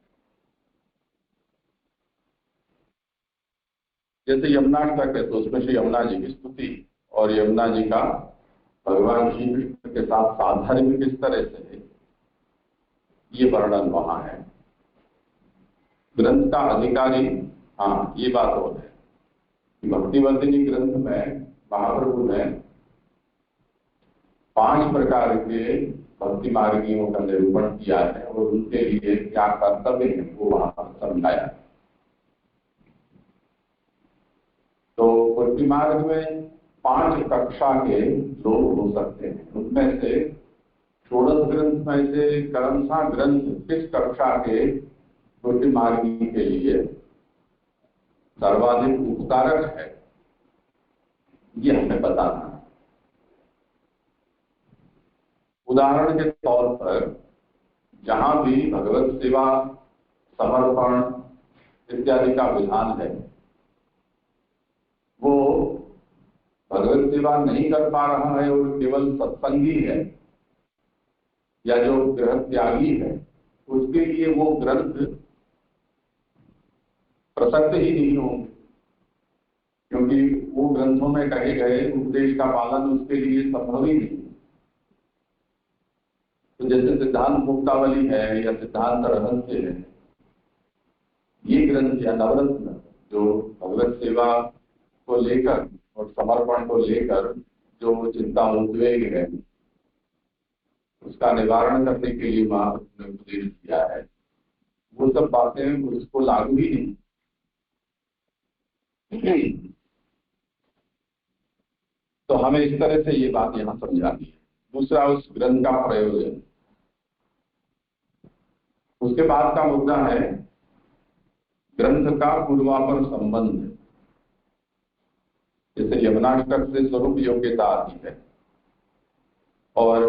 जैसे यमुनाष्टक है तो उसमें श्री यमुना जी की स्तुति और यमुना जी का भगवान श्री कृष्ण के साथ साधर्म्य किस तरह से है ये वर्णन वहां है। ग्रंथ का अधिकारी, हाँ ये बात और है कि भक्तिवर्धिनी ग्रंथ में महाप्रभु ने 5 प्रकार के भक्ति मार्गियों का निरूपण किया है और उनके लिए क्या कर्तव्य है वो वहां पर समझाया। तो भक्ति मार्ग में 5 कक्षा के लोग हो सकते हैं। उनमें से षोडश ग्रंथ में से कौन सा ग्रंथ किस कक्षा के भक्ति मार्गी के लिए सर्वाधिक उपकारक है ये हमें बताना है। उदाहरण के तौर पर जहां भी भगवत सेवा समर्पण इत्यादि का विधान है वो भगवत सेवा नहीं कर पा रहा है और केवल सत्संगी है या जो गृह त्यागी है उसके लिए वो ग्रंथ प्रसक्त ही नहीं होंगे, क्योंकि वो ग्रंथों में कहे गए उपदेश का पालन उसके लिए संभव ही नहीं। तो जैसे सिद्धांत मुक्तावली है या सिद्धांत रहस्य है, ये ग्रंथ या नवरत्न जो भगवत सेवा को लेकर और समर्पण को लेकर जो चिंता उद्वेग है उसका निवारण करने के लिए महाप्रभु ने उपदेश दिया है, वो सब बातें उसको लागू ही नहीं। तो हमें इस तरह से ये बात यहाँ समझानी है। दूसरा उस ग्रंथ का प्रयोजन। उसके बाद का मुद्दा है ग्रंथ का पूर्वापर संबंध। जैसे यमुनाष्टक से स्वरूप योग्यता आती है और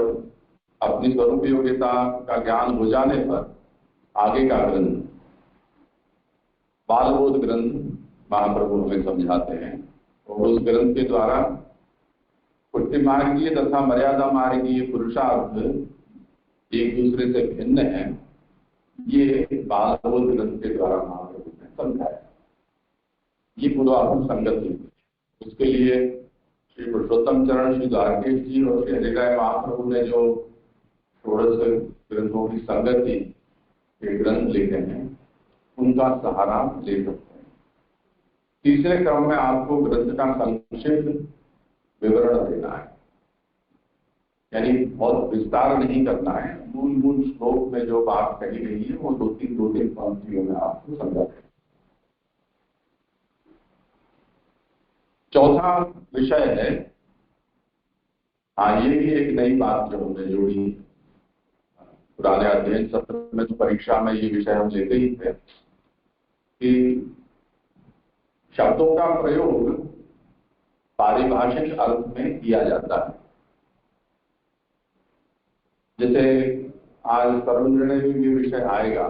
अपनी स्वरूप योग्यता का ज्ञान हो जाने पर आगे का ग्रंथ बालबोध ग्रंथ महाप्रभु हमें समझाते हैं और उस ग्रंथ के द्वारा पुण्य मार्गीय तथा मर्यादा मार्गीय पुरुषार्थ एक दूसरे से भिन्न है, ये बालबोध ग्रंथ के द्वारा महाप्रभु ने समझाया। ये पूर्वापर संगति, उसके लिए श्री पुरुषोत्तम चरण श्री द्वारकेश जी और श्री हरिराय महाप्रभु ने जो षोडश ग्रंथों की संगति के ग्रंथ लिखे हैं उनका सहारा ले सकते हैं। तीसरे क्रम में आपको ग्रंथ का संक्षिप्त विवरण देना है, यानी बहुत विस्तार नहीं करना है। मूल मूल श्लोक में जो बात कही गई है वो दो तीन पंक्तियों में आपको समझा दें। चौथा विषय है, हाँ ये भी एक नई बात जो हमने जोड़ी। पुराने अध्ययन सत्र में तो परीक्षा में ये विषय हम लेते ही थे कि शब्दों का प्रयोग पारिभाषिक अर्थ में किया जाता है। जैसे आज तरुण निर्णय में भी विषय आएगा,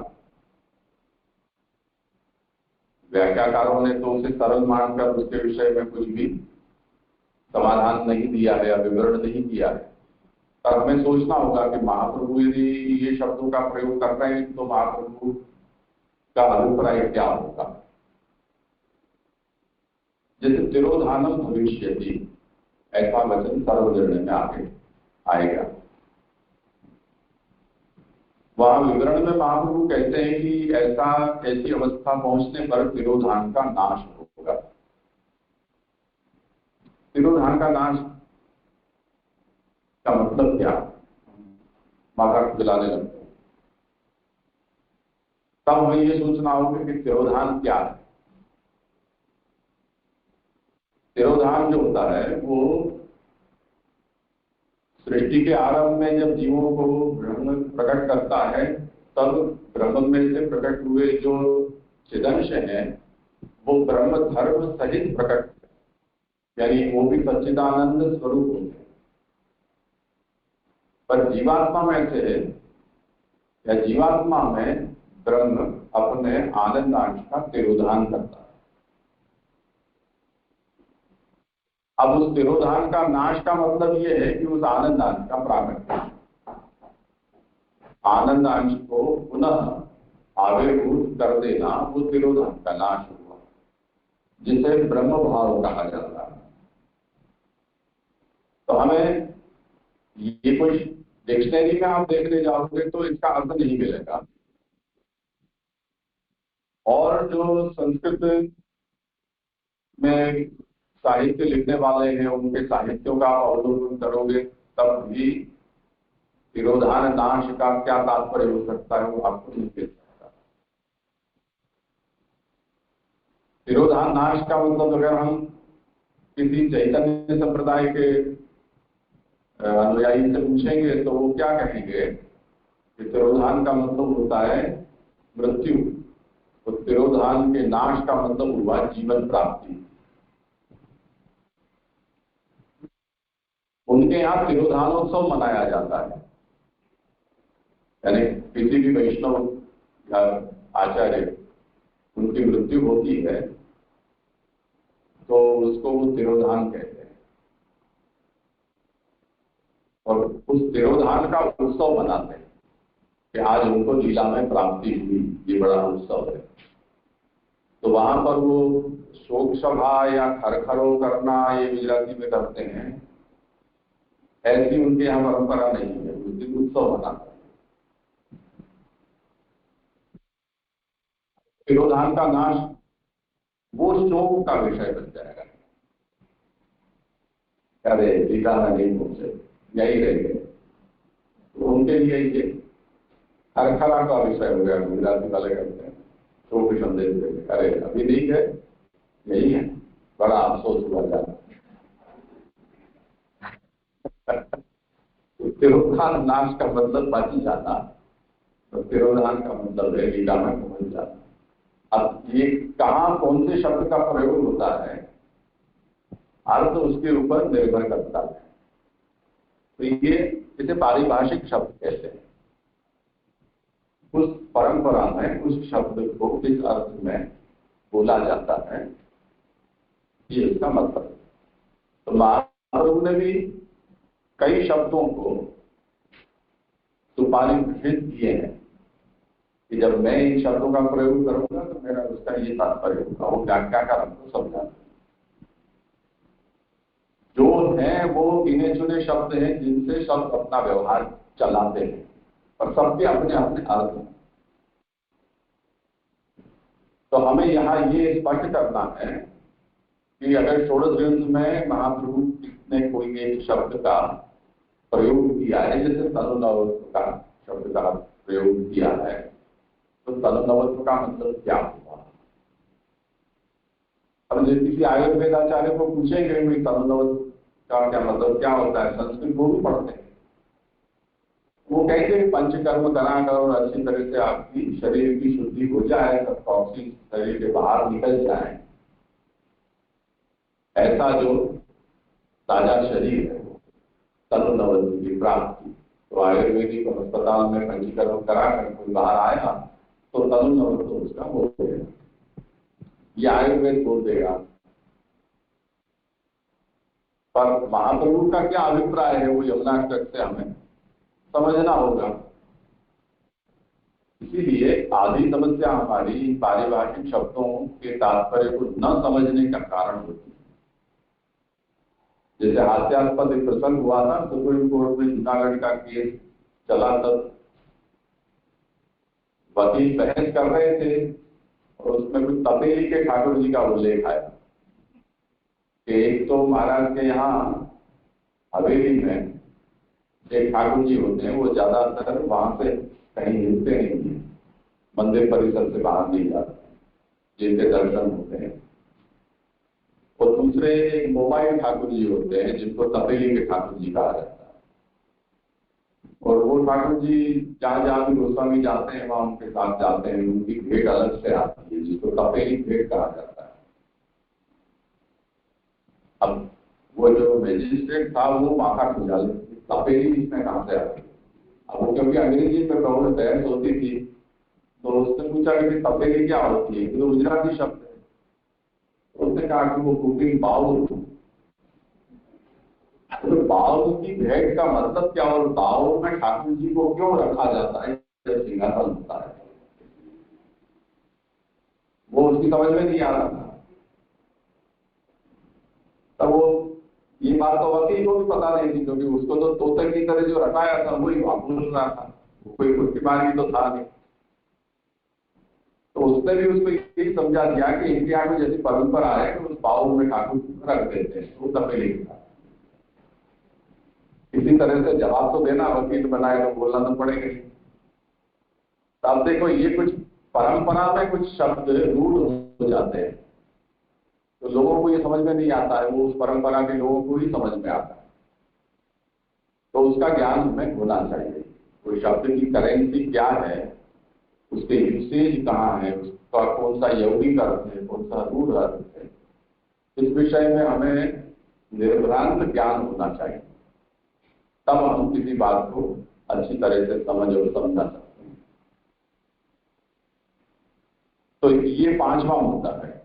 व्याख्याकारों ने तो उसे सरल मानकर उसके विषय में कुछ भी समाधान नहीं दिया है या विवरण नहीं किया है। पर हमें सोचना होगा कि महाप्रभु यदि ये शब्दों का प्रयोग कर रहे हैं तो महाप्रभु का अभिप्राय क्या होगा। जैसे तिरोधानम भविष्यति, ऐसा वचन सर्वनिर्णय में आगे आएगा। वहां विवरण में महाप्रभु कहते हैं कि ऐसी अवस्था पहुंचने पर तिरोधान का नाश होगा। तिरोधान का नाश का मतलब क्या? माता को जलाने लगते हैं, तब हमें ये सोचना होगा कि तिरोधान क्या है। तिरोधान जो होता है वो सृष्टि के आरंभ में जब जीवों को ब्रह्म प्रकट करता है, तब ब्रह्म में से प्रकट हुए जो चिदंश हैं वो ब्रह्म धर्म सहित प्रकट, यानी वो भी सच्चिदानंद स्वरूप होते हैं। पर जीवात्मा में से या जीवात्मा में ब्रह्म अपने आनंद अंश का तिरोधान करता है। अब उस तिरोधान का नाश का मतलब ये है कि उस आनंद अंश का प्राकट्य, आनंद अंश को पुनः आविर्भूत कर देना, वो तिरोधान का नाश हुआ, जिसे ब्रह्म भाव कहा जाता है। तो हमें ये कुछ डिक्शनरी में आप देखने जाओगे तो इसका अर्थ नहीं मिलेगा, और जो संस्कृत में साहित्य लिखने वाले हैं उनके साहित्यों का अवलोकन करोगे तब भी तिरोधान नाश का क्या तात्पर्य हो सकता है वो आपको नहीं मिल सकता। तिरोधान नाश का मतलब अगर हम किसी चैतन्य संप्रदाय के अनुयायी से पूछेंगे तो वो क्या कहेंगे कि तिरोधान का मतलब होता है मृत्यु, तो तिरोधान के नाश का मतलब हुआ जीवन प्राप्ति। उनके यहाँ तिरोधानोत्सव मनाया जाता है, यानी किसी भी वैष्णव या आचार्य उनकी मृत्यु होती है तो उसको वो तिरोधान कहते हैं, और उस तिरोधान का उत्सव मनाते हैं कि आज उनको लीला में प्राप्ति हुई, ये बड़ा उत्सव है। तो वहां पर वो शोक सभा या खरखरो करना, ये गुजराती में करते हैं, ऐसी उनके यहाँ परंपरा नहीं है। उस दिन उत्सव मनाते हैं। तिरोधान का नाश वो शोक का विषय बन जाएगा, अरे लीला में नहीं पहुंचे, यही रह गए, तो उनके लिए ये खरखरा का विषय हो गया। गुजराती वाले करते हैं शोक संदेश देते, अरे अभी नहीं गए, यही है, बड़ा अफसोस हुआ जाता। तिरोधान नाश का मतलब बाकी जाता, तो तिरोधान का मतलब है लीला में पहुंच जाता। अब ये कहाँ कौन से शब्द का प्रयोग होता है, अर्थ उसके ऊपर निर्भर करता है। तो ये इसे पारिभाषिक शब्द कहते हैं। उस परंपरा में उस शब्द को किस अर्थ में बोला जाता है, ये इसका मतलब है। तो महाप्रभु ने भी कई शब्दों को सुपारिभाषित किए हैं कि जब मैं इन शब्दों का प्रयोग करूंगा तो मेरा उसका ये तात्पर्य होगा, वो व्याख्या का हमको समझाते। जो है वो गिने चुने शब्द हैं जिनसे शब्द अपना व्यवहार चलाते हैं, और सबके अपने अपने अर्थ हैं। तो हमें यहाँ ये स्पष्ट करना है कि अगर षोडश ग्रंथ में महाप्रभु ने कोई एक शब्द का प्रयोग किया है, जैसे तनुनवत्व का शब्द का प्रयोग किया है, तो तनुनवत्व का मतलब क्या हुआ? अब जब किसी आयुर्वेदाचार्य को पूछेंगे भाई तनुनवत्व का क्या मतलब क्या होता है, संस्कृत वो भी पढ़ते हैं, वो कहते हैं पंचकर्म कराकर और अच्छी तरह से आपकी शरीर की शुद्धि हो जाए, सब टॉक्सिन शरीर के बाहर निकल जाए, ऐसा जो ताजा शरीर है तनुनवत्व की प्राप्ति। तो आयुर्वेदिक अस्पताल में पंचकर्म कराकर कोई बाहर आया तो तनुनवत्व उसका हो गया, ये आयुर्वेद बोल देगा। पर महाप्रभु का क्या अभिप्राय है वो यमुनाष्टक से हमें समझना होगा। इसीलिए आधी समस्या हमारी पारिभाषिक शब्दों के तात्पर्य को न समझने का कारण होती है। जैसे हास्यास्पद एक प्रसंग हुआ था सुप्रीम कोर्ट में, जूनागढ़ का केस चला, तब वकील बहस कर रहे थे और उसमें कुछ तपेली के ठाकुर जी का उल्लेख आया कि एक तो महाराज के यहाँ हवेली में एक ठाकुर जी होते हैं, वो ज्यादातर वहां से कहीं हिलते नहीं है, मंदिर परिसर से बाहर नहीं जाते, जिनके दर्शन होते हैं। और दूसरे एक मोबाइल ठाकुर जी होते हैं, जिनको तपेली के ठाकुर जी कहा जाता है। और वो ठाकुर जी जहाँ जहाँ भी गोस्वामी जाते हैं वहां उनके साथ जाते हैं, उनकी भेंट अलग से आती है, जिसको तपेली भेंट कहा जाता है। अब वो जो मैजिस्ट्रेट था वो माथा खुजा ले, तपेली इसमें कहां से आती है। अब वो क्योंकि अंग्रेजी में बहुत बहस होती थी, तो उसने पूछा कि तपेली क्या होती है, तो गुजराती शब्द है। तो उसने कहा कि वो कुकिंग बाउल, तो बाउल की भेंट का मतलब क्या, और बाउल में ठाकुर जी को क्यों रखा जाता है जब सिंहासन होता है, वो उसकी समझ में नहीं आ रहा था। तब वो ये बात तो वकील को भी पता नहीं थी, क्योंकि उसको तो तोते की तरह जो रटाया था वही वहां भूल रहा था, कोई बुद्धिमानी तो था नहीं। तो उसने भी उसको यही समझा दिया कि इंडिया में जैसी परंपरा है कि उस बाउल में ठाकुर रख देते हैं, वो तपेली का। इसी तरह से जवाब तो देना, वकील बनाए तो बोलना तो पड़ेगा ही। अब देखो, ये कुछ परंपरा में कुछ शब्द रूढ़ हो जाते हैं, तो लोगों को ये समझ में नहीं आता है, वो उस परंपरा के लोगों को ही समझ में आता है। तो उसका ज्ञान हमें होना चाहिए, कोई शब्द की करेंसी क्या है, उसके यूसेज कहाँ है, उसका कौन सा यौगिक अर्थ है, कौन सा रूढ़ अर्थ है, इस विषय में हमें निर्भ्रांत ज्ञान होना चाहिए, तब हम किसी बात को अच्छी तरह से समझ और समझा सकते हैं। तो ये पांचवा मुद्दा है।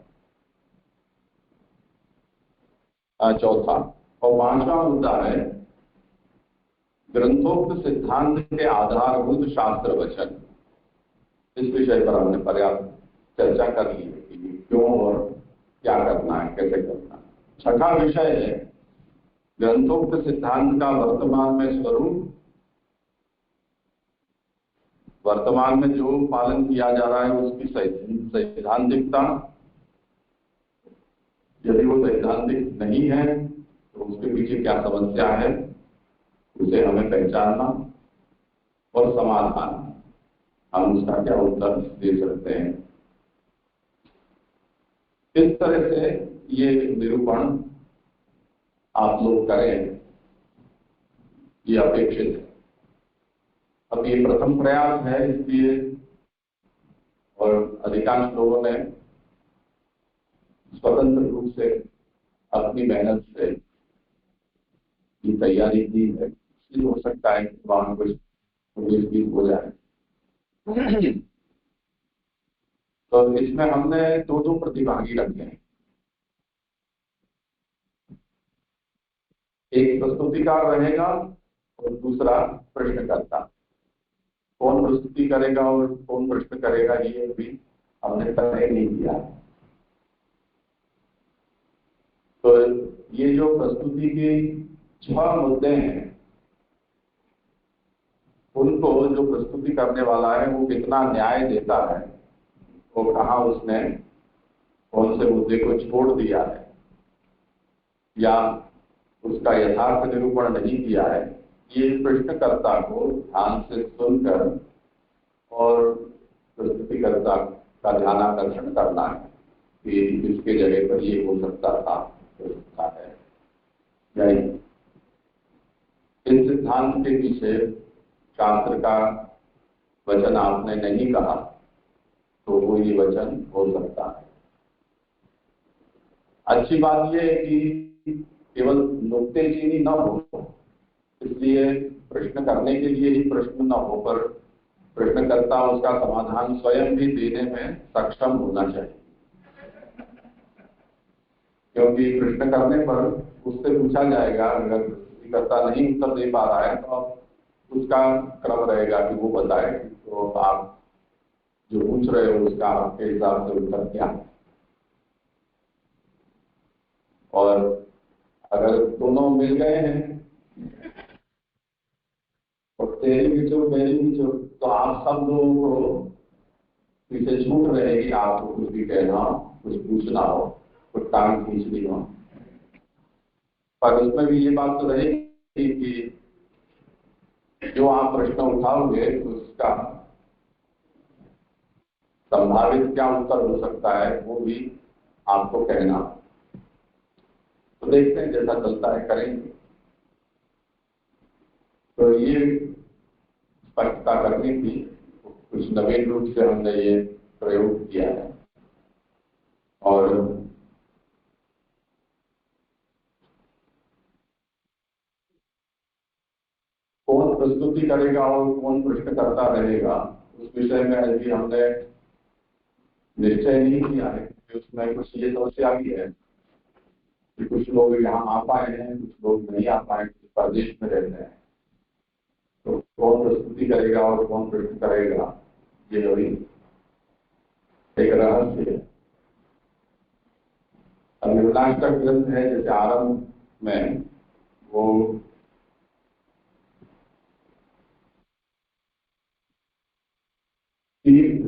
चौथा और पांचवा मुद्दा है ग्रंथोक्त सिद्धांत के आधारभूत शास्त्र वचन। इस विषय पर हमने पर्याप्त चर्चा कर ली है कि क्यों और क्या करना है, कैसे करना है। छठा विषय है ग्रंथोक्त सिद्धांत का वर्तमान में स्वरूप, वर्तमान में जो पालन किया जा रहा है उसकी सैद्धांतिकता, यदि वो सैद्धांतिक नहीं है तो उसके पीछे क्या समस्या है, उसे हमें पहचानना, और समाधान, हम उसका क्या उत्तर दे सकते हैं। इस तरह से ये निरूपण आप लोग करें, ये अपेक्षित है। अब ये प्रथम प्रयास है, इसलिए और अधिकांश लोगों ने स्वतंत्र रूप से अपनी मेहनत से ये तैयारी की है, इसलिए हो सकता है कि वहां कुछ हो जाए। तो इसमें हमने दो प्रतिभागी रखे हैं, एक प्रस्तुतिकार रहेगा और दूसरा प्रश्नकर्ता। कौन प्रस्तुति करेगा और कौन प्रश्न करेगा ये भी हमने तय नहीं किया। तो ये जो प्रस्तुति के 6 मुद्दे हैं, उनको जो प्रस्तुति करने वाला है वो कितना न्याय देता है, वो कहाँ उसने कौन से मुद्दे को छोड़ दिया है या उसका यथार्थ निरूपण नहीं किया है, ये प्रश्नकर्ता को ध्यान से सुनकर और प्रस्तुतिकर्ता का ध्यान आकर्षण करना है कि इसके जगह पर ये हो सकता था, हो सकता है या इस सिद्धांत के पीछे शास्त्र का वचन आपने नहीं कहा तो वो ये वचन हो सकता है। अच्छी बात यह है कि केवल नुक्तेचीनी न हो, इसलिए प्रश्न करने के लिए ही प्रश्न न होकर प्रश्नकर्ता उसका समाधान स्वयं भी देने में सक्षम होना चाहिए, क्योंकि प्रश्न करने पर उससे पूछा जाएगा, अगर प्रश्नकर्ता नहीं उत्तर दे पा रहा है तो उसका क्रम रहेगा कि वो बताए तो आप जो पूछ रहे हो उसका आपके हिसाब से उत्तर क्या है। और अगर दोनों मिल गए हैं और तेरी भी जो मेरी भी जो, तो आप सब लोगों को पीछे छूट रहेगी। आपको कुछ भी कहना हो, कुछ पूछना हो, कुछ टांग खींचनी हो, पर उसमें भी ये बात तो रहेगी कि जो आप प्रश्न उठाओगे उसका संभावित क्या उत्तर हो सकता है वो भी आपको कहना। तो देखते हैं जैसा चलता है करेंगे। तो ये स्पष्टता करनी थी, कुछ नवीन रूप से हमने ये प्रयोग किया है। और कौन प्रस्तुति करेगा और कौन प्रश्न करता रहेगा उस विषय में अभी हमने निश्चय नहीं किया है, कि उसमें कुछ ये समस्या भी है कि कुछ लोग यहाँ आ पाए हैं, कुछ लोग नहीं आ पाए, कुछ प्रदेश में रहते हैं। तो कौन प्रस्तुति करेगा और कौन प्रश्न करेगा ये अभी एक रहस्य है। निर्णाष्टक ग्रंथ है, जैसे आरंभ में वो तीर्थ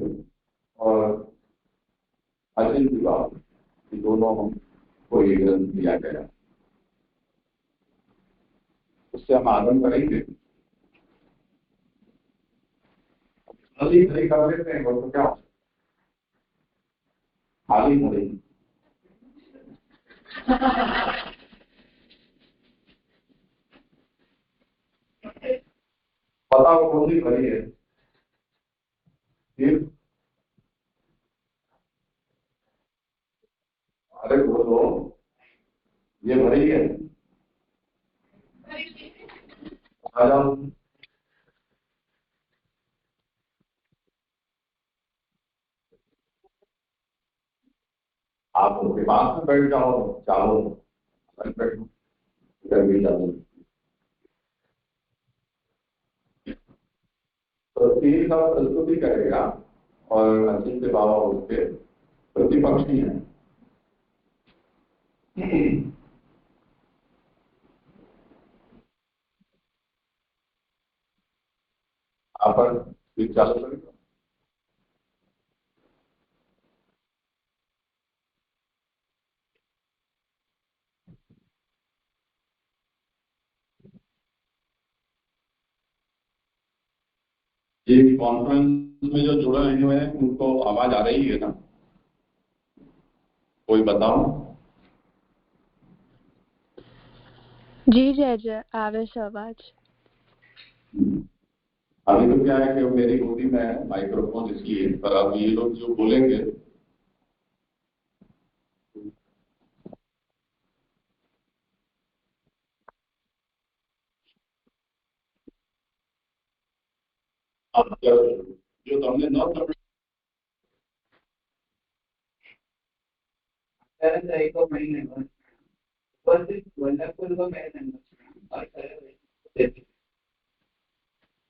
और अचिंत विवाह दोनों को ये ग्रंथ दिया गया, उससे हम आरंभ करेंगे। खाली खड़ी कर लेते हैं तो क्या खाली खड़ी पता वो कौन सी भरी है? फिर अरे बोलो, ये भरी है। आ जाओ, आप उनके पास में बैठ जाओ, चाहो बैठो, इधर भी जाओ। तो तीन का प्रस्तुति करेगा और अचिंत्य बाबा उसके प्रतिपक्षी हैं। आप चालू करेगा। ये कॉन्फ्रेंस में जो जुड़े हुए हैं उनको आवाज आ रही है ना? कोई बताओ। जी जय जय आवेश आवाज। अभी तो क्या है कि मेरी गोदी में है माइक्रोफोन, इसलिए। पर अब ये लोग जो बोलेंगे अब जो तुमने नौ को महीने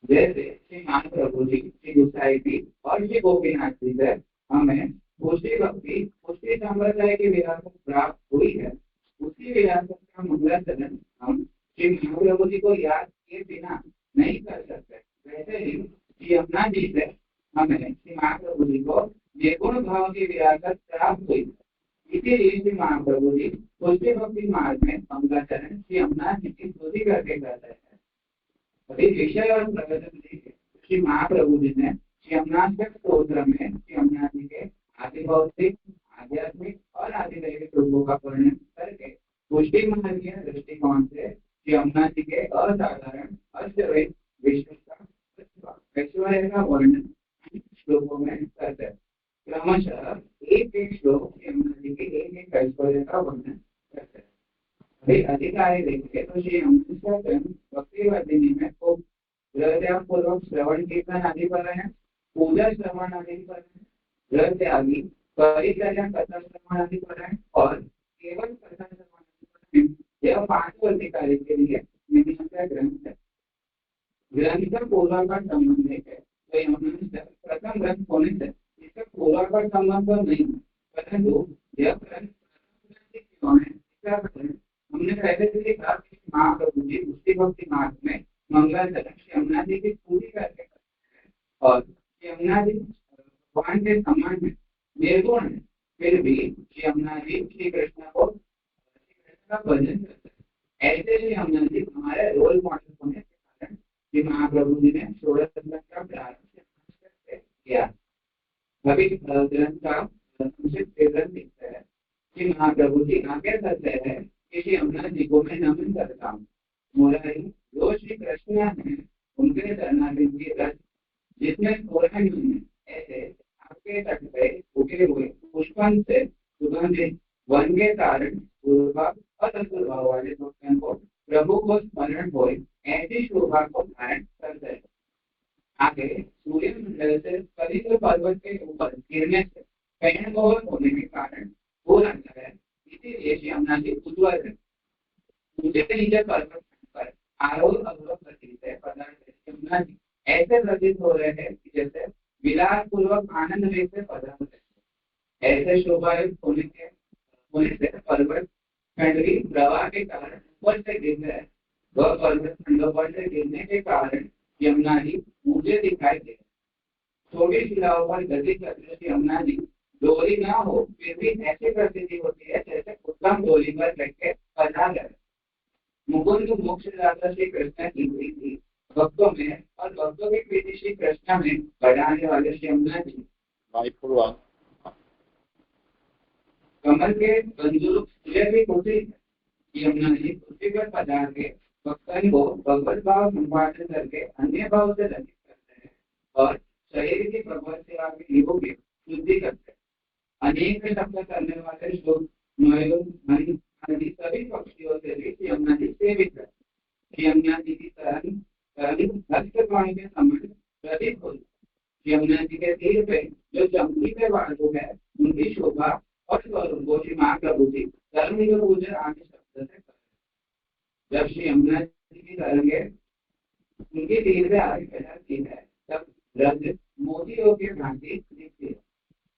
जैसे श्री महाप्रभु जी, श्री गुसाई जी और श्री गोपीनाथ जी से हमें पुष्टि भक्ति पुष्टि संप्रदाय की विरासत प्राप्त हुई है। उसी विरासत का मंगलाचरण हम श्री महाप्रभु जी को याद किए बिना नहीं कर सकते। वैसे ही श्री यमुना जी से हमें श्री महाप्रभु जी को निर्गुण भाव की विरासत प्राप्त हुई। इसीलिए श्री महाप्रभु जी पुष्टि भक्ति मार्ग में मंगलाचरण श्री यमुना जी की स्तुति करके करते हैं। अभी विषय और प्रवचन श्री महाप्रभु जी ने श्री यमुनाष्टक स्तोत्र में श्री यमुना जी के आदिभौतिक, आध्यात्मिक और आदिदैविक रूपों का वर्णन करके पुष्टि मार्गीय दृष्टिकोण से श्री यमुना जी के असाधारण अष्टवैध ऐश्वर्य का वर्णन श्लोकों में करते हैं। क्रमशः एक एक श्लोक श्री यमुना जी के एक एक ऐश्वर्य का वर्णन करते हैं। अधिकारी देखेंगे तो श्री यमुना भक्तिवर्धिनी में खूब पूर्वक श्रवण कीर्तन आदि कर रहे हैं, पूजा श्रवण आदि कर रहे हैं, त्यागी परिचर्या कथा श्रवण आदि कर रहे हैं और केवल कथा श्रवण आदि कर रहे हैं। यह पांचों अधिकारी के लिए निम्नलिखित ग्रंथ है। ग्रंथ का पूर्वार्पण संबंध है तो यमुना प्रथम ग्रंथ होने से इसका पूर्वार्पण संबंध नहीं, परंतु यह ग्रंथ हमने पहले से देखा कि महाप्रभु जी पुष्टि भक्ति मार्ग में मंगल चरण श्री यमुना जी की पूरी करके करते हैं और श्री यमुना जी भगवान के समान है, निर्गुण है, फिर भी श्री यमुना जी श्री कृष्ण का भजन करते हैं। ऐसे श्री यमुना जी हमारे रोल मॉडल होने के कारण श्री महाप्रभु जी ने 16 संवत का प्रारंभ किया। अभी ग्रंथ का संक्षिप्त विवरण दिखता है कि महाप्रभु जी आगे कहते हैं कि श्री यमुना जी को मैं नमन करता हूँ। मुरारी जो श्री कृष्ण है उनके चरणारविंद की रस जिसमें 16 महीने ऐसे आपके तट पे उगे हुए पुष्पन से सुगंधित वन के कारण पूर्वक और असुरभाव वाले भक्तों को प्रभु को स्मरण हो ऐसी शोभा को धारण करते हैं। आगे सूर्य मंडल से कलिंग पर्वत के ऊपर गिरने से पैन होने के कारण हो रहा है, इसीलिए श्री यमुना जी उज्ज्वल है। नीचे नीचे पर्वत पर आरोह अवरोह प्रतीत है पदार्थ यमुना जी ऐसे प्रतीत हो रहे हैं कि जैसे विलास पूर्वक आनंद वेग से पदार्थ है। ऐसे शोभायुक्त होने से पर्वत खंडरी प्रवाह के कारण ऊपर से गिर रहा है। वह पर्वत खंडों पर से गिरने के कारण यमुना जी मुझे दिखाई दे। छोटी शिलाओं पर गति करते यमुना जी डोरी ना हो फिर भी ऐसी प्रतीति होती है जैसे उत्तम डोरी पर रखे पधार रहे। मुकुंद मोक्ष दाता श्री कृष्ण की प्रीति भक्तों में और भक्तों की प्रीति श्री कृष्ण में बढ़ाने वाले श्री यमुना जी कमल के बंधु भी होती है। यमुना जी पृथ्वी पर पधार के भक्तों को भगवत भाव संपादन करके अन्य भाव से रहित करते हैं और शरीर की भगवत सेवा के नियोग की शुद्धि करते हैं। अनेक शब्द करने वाले श्लोक सभी पक्षियों से भी यमुना जी सेवित है। यमुना जी की हस्तवाणी के समान प्रतीत होती। यमुना जी के तीर पे जो चमकीले बाजू है उनकी शोभा और स्वरूप श्री महाप्रभु जी धर्म के पूजन आदि शब्द से जब श्री यमुना जी की तरंगे उनकी तीर पे आगे फैलाती है तब रज मोतियों के भांति दिखती है।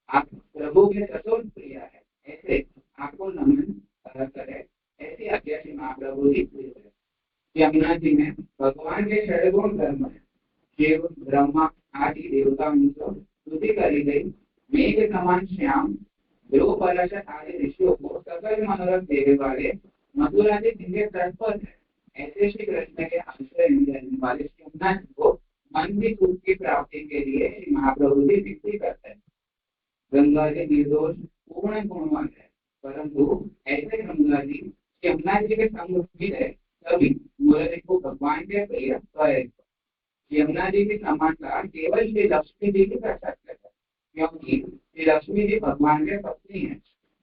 आप प्रभु के सचोट प्रिय है ऐसे आपको नमन करे ऐसी आज्ञा श्री महाप्रभु जी की है। यमुना जी में भगवान के षडगुण धर्म है। शिव ब्रह्मा आदि देवताओं को स्तुति करी गई। मेघ समान श्याम ध्रुव पराशर आदि ऋषियों को सकल मनोरथ देने वाले मथुरा के जिनके तट पर है ऐसे श्री कृष्ण के आश्रय लेने वाले श्री यमुना जी को मन की सुख की प्राप्ति के लिए श्री महाप्रभु जी विनती करते हैं। गंगा जी निर्दोष पूर्ण गुणवान है परंतु ऐसे गंगा जी यमुना जी के संग भी है तभी मुरारी को भगवान के प्रिय है। यमुना जी की समानता केवल श्री लक्ष्मी जी की कर सकते हैं क्योंकि श्री लक्ष्मी जी भगवान के पत्नी है।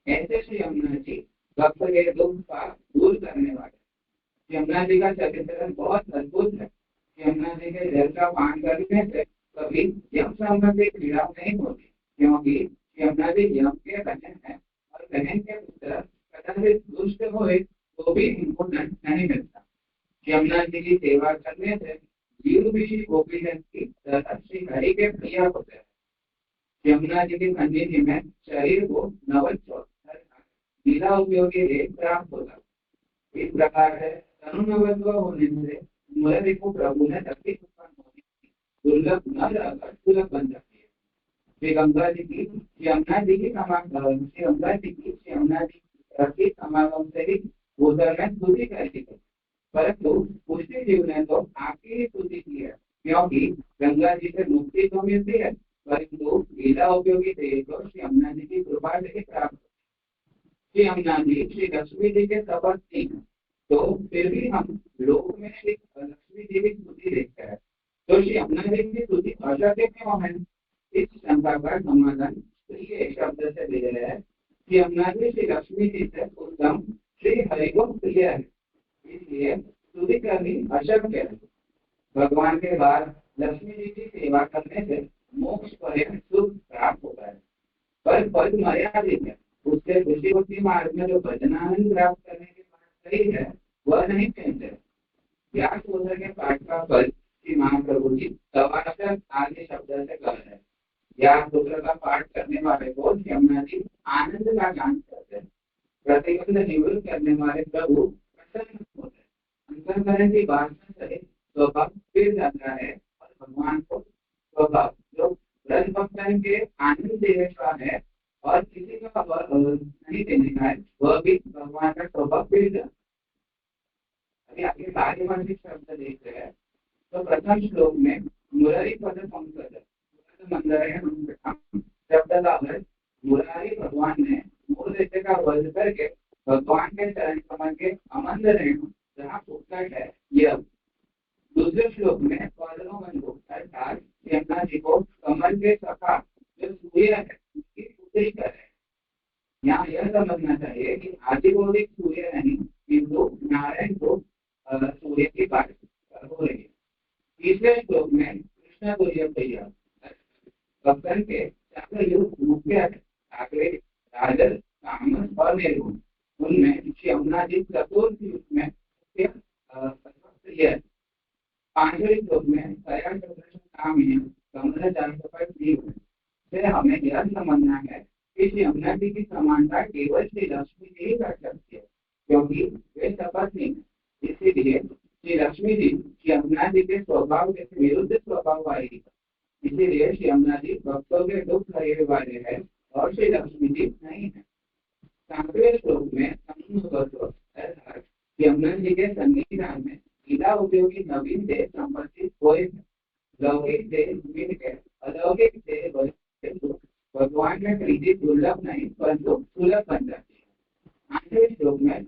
ऐसे श्री यमुना जी भक्त के दुख का दूर करने वाले। यमुना जी का चरित्र बहुत अद्भुत है। यमुना जी के जल का पान करने से कभी यम संबंधी पीड़ा नहीं होती क्योंकि यमुना जी यम के बहन है और बहन के पुत्र कदाचित दुष्ट हुए तो भी इनको दंड नहीं मिलता। यमुना जी की सेवा करने से जीव ऋषि गोपीजन की तरह श्री हरि के प्रिय होते हैं। यमुना जी की सन्निधि में शरीर को लीला उपयोगी रेख प्राप्त होता। इस प्रकार से तनुनवत्व होने से मुरारी को प्रभु ने शक्ति उत्पन्न होने की दुर्लभ न रहकर सुलभ बन जाती है। श्री गंगा जी की यमुना जी की समागम श्री गंगा जी की यमुना जी की समागम से ही भूतल में स्तुति कर दी गई परंतु पुष्टि जीव ने तो आपकी ही स्तुति की है क्योंकि गंगा जी से मुक्ति तो मिलती है परंतु लीला उपयोगी देह को श्री यमुना जी की कृपा से ही प्राप्त। श्री यमुना जी श्री लक्ष्मी जी के सपत्नी हैं तो फिर भी हम लोक में श्री लक्ष्मी जी की स्तुति देखते हैं तो श्री यमुना जी की स्तुति अशक्य क्यों है। इस शंका का समाधान प्रिय शब्द से दे रहे हैं। श्री यमुना जी श्री लक्ष्मी जी से उत्तम श्री हरि को प्रिय है इसलिए स्तुति करनी अशक्य है। भगवान के बाद लक्ष्मी जी की सेवा करने से मोक्ष पर्यंत सुख प्राप्त होता है पर पद मर्यादित है। उससे खुशी होती मार्ग में जो भजनानंद प्राप्त करने के बाद सही है वह नहीं कहते। व्यास सूत्र के पाठ का फल श्री महाप्रभु जी सवाचक आदि शब्द से कर है। व्यास सूत्र का पाठ करने वाले को यमुना जी आनंद का गान करते हैं। प्रतिबंध निवृत्त करने वाले प्रभु अंतःकरण की बात करें स्वभाव फिर जाता है और भगवान को स्वभाव जो ब्रज भक्तन के आनंद देने का है और किसी का नहीं देने का है, वह भी भगवान का स्वभाव फिर जाता है। अभी आगे कार्यवाही शब्द देख रहे हैं तो प्रथम श्लोक में मुरारी पद पंकज शब्द का अर्थ मुरारी भगवान ने मूल दैत्य का वध करके भगवान के चरण कमल के अमंद रेणु जहाँ पुस्तक है यह। दूसरे श्लोक में पद्मबंधु अर्थात यमुना जी को कमल के सखा जो सूर्य है उसकी पुत्री कर है। यहाँ यह समझना चाहिए कि आदिभौतिक सूर्य नहीं किंतु नारायण को सूर्य की बात हो रही है। तीसरे श्लोक में कृष्ण तुल्य भैया भक्तन के चार युग मुख्य है आगे राजस तामस और निर्गुण उनमें यमुना जी चतुर्थ युग में पांचवें श्लोक में कल्याण कमल पर से हमें यह समझना है कि यमुना जी की समानता केवल श्री लक्ष्मी जी ही कर सकती है क्योंकि वे तपस्वी हैं। इसीलिए श्री लक्ष्मी जी यमुना जी के स्वभाव के विरुद्ध स्वभाव वाली, इसीलिए श्री यमुना जी भक्तों के दुख हरने वाले हैं और श्री लक्ष्मी जी नहीं है। सातवें श्लोक में अर्थात यमुना जी के संविधान में लीला उपयोगी नवीन से संबंधित कोई लौकिक से मिल के अलौकिक से भगवान में प्रीति दुर्लभ नहीं परंतु सुलभ बन जाती है। आठवें श्लोक में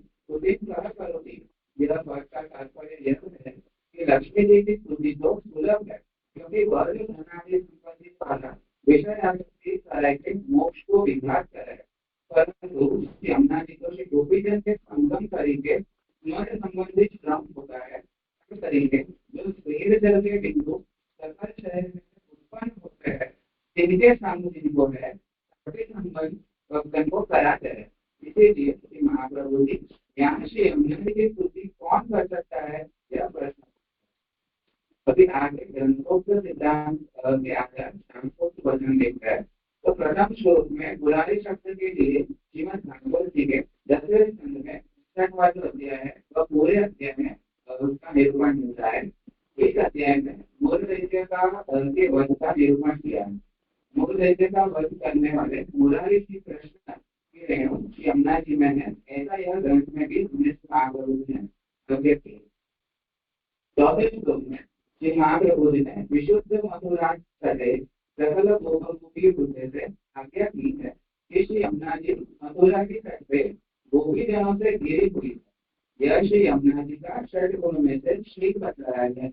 मेरा वर्ग का तात्पर्य यह है कि लक्ष्मी जी की स्तुति तो सुलभ है क्योंकि वह जो धनादि संपत्ति वाला विषय आसक्ति कराके मोक्ष को विघात करे, परंतु यमुना जी को श्री गोपीजन के संगम तरीके मन संबंधित श्रम होता है तरीके जो स्वेद जल के बिंदु सकल शहर में उत्पन्न होते हैं जिनके संग जिनको है संबंध भक्तन को कराते हैं। इसीलिए श्री महाप्रभु जी यहाँ श्री यमुना जी की स्तुति कौन कर सकता है यह प्रश्न। अभी आगे ग्रंथोक्त सिद्धांत के आधार शांतोक्त वचन देखता है तो प्रथम श्लोक में मुरारी शब्द के लिए श्रीमद् भागवत जी के 10वें स्कंद में 66वां अध्याय है वह पूरे अध्याय में उसका निरूपण मिलता है। इस अध्याय में मूल दैत्य का के वध का निरूपण किया है। मूल दैत्य का वध करने वाले मुरारी श्री कृष्ण की रेणु यमुना जी में है, ऐसा यह ग्रंथ में भी महाप्रभु ने प्रकट किया। चौथे श्लोक में श्री महाप्रभु जी ने विशुद्ध मधुरा सटे सकल गोपी बुद्धि से आज्ञा की है कि श्री यमुना जी मथुरा की तट पे गोपी जनों से घिरी हुई है। यह श्री यमुना जी का षट गुण में से श्री बताया है।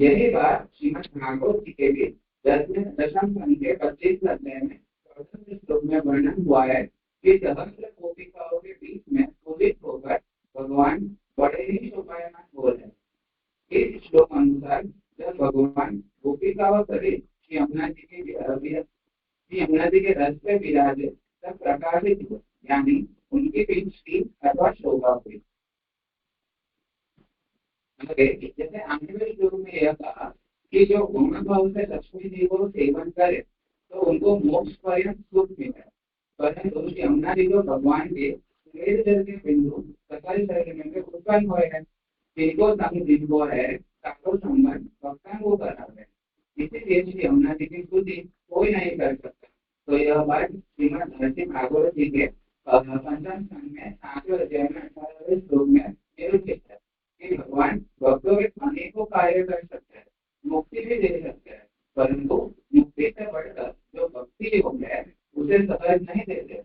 यही बात श्रीमद् भागवत जी के भी दशम खंड के 25 अध्याय में 14वें श्लोक में वर्णन हुआ है कि सहस्र गोपिकाओं के बीच में उदित होकर भगवान बड़े ही शोभायमान हो रहे। इस श्लोक अनुसार जब भगवान गोपिकाओं सहित श्री यमुना जी के रस पे विराजे तब प्रकाशित हुए, यानी उनकी दृष्टि अथवा शोभा हुई। जैसे आठवें श्लोक में यह कहा कि जो गुण भाव से लक्ष्मी जी को सेवन करे तो उनको मोक्ष पर्यंत सुख मिले, परंतु यमुना जी को भगवान के स्वेद जल के बिंदु सकल शरीर में उत्पन्न हुए हैं जिनको संग जिनको है ताको संबंध भक्तन को करावे। इसीलिए श्री यमुना जी की स्तुति कोई नहीं कर सकता। तो यह बात श्रीमद् भागवत जी के पंचम स्कंद में 7वें अध्याय में 18वें श्लोक में निरूपित है कि भगवान भक्तों के अनेकों कार्य कर सकते हैं, मुक्ति भी दे सकते हैं, परंतु मुक्ति से बढ़कर जो भक्ति योग है उसे सहज नहीं देते।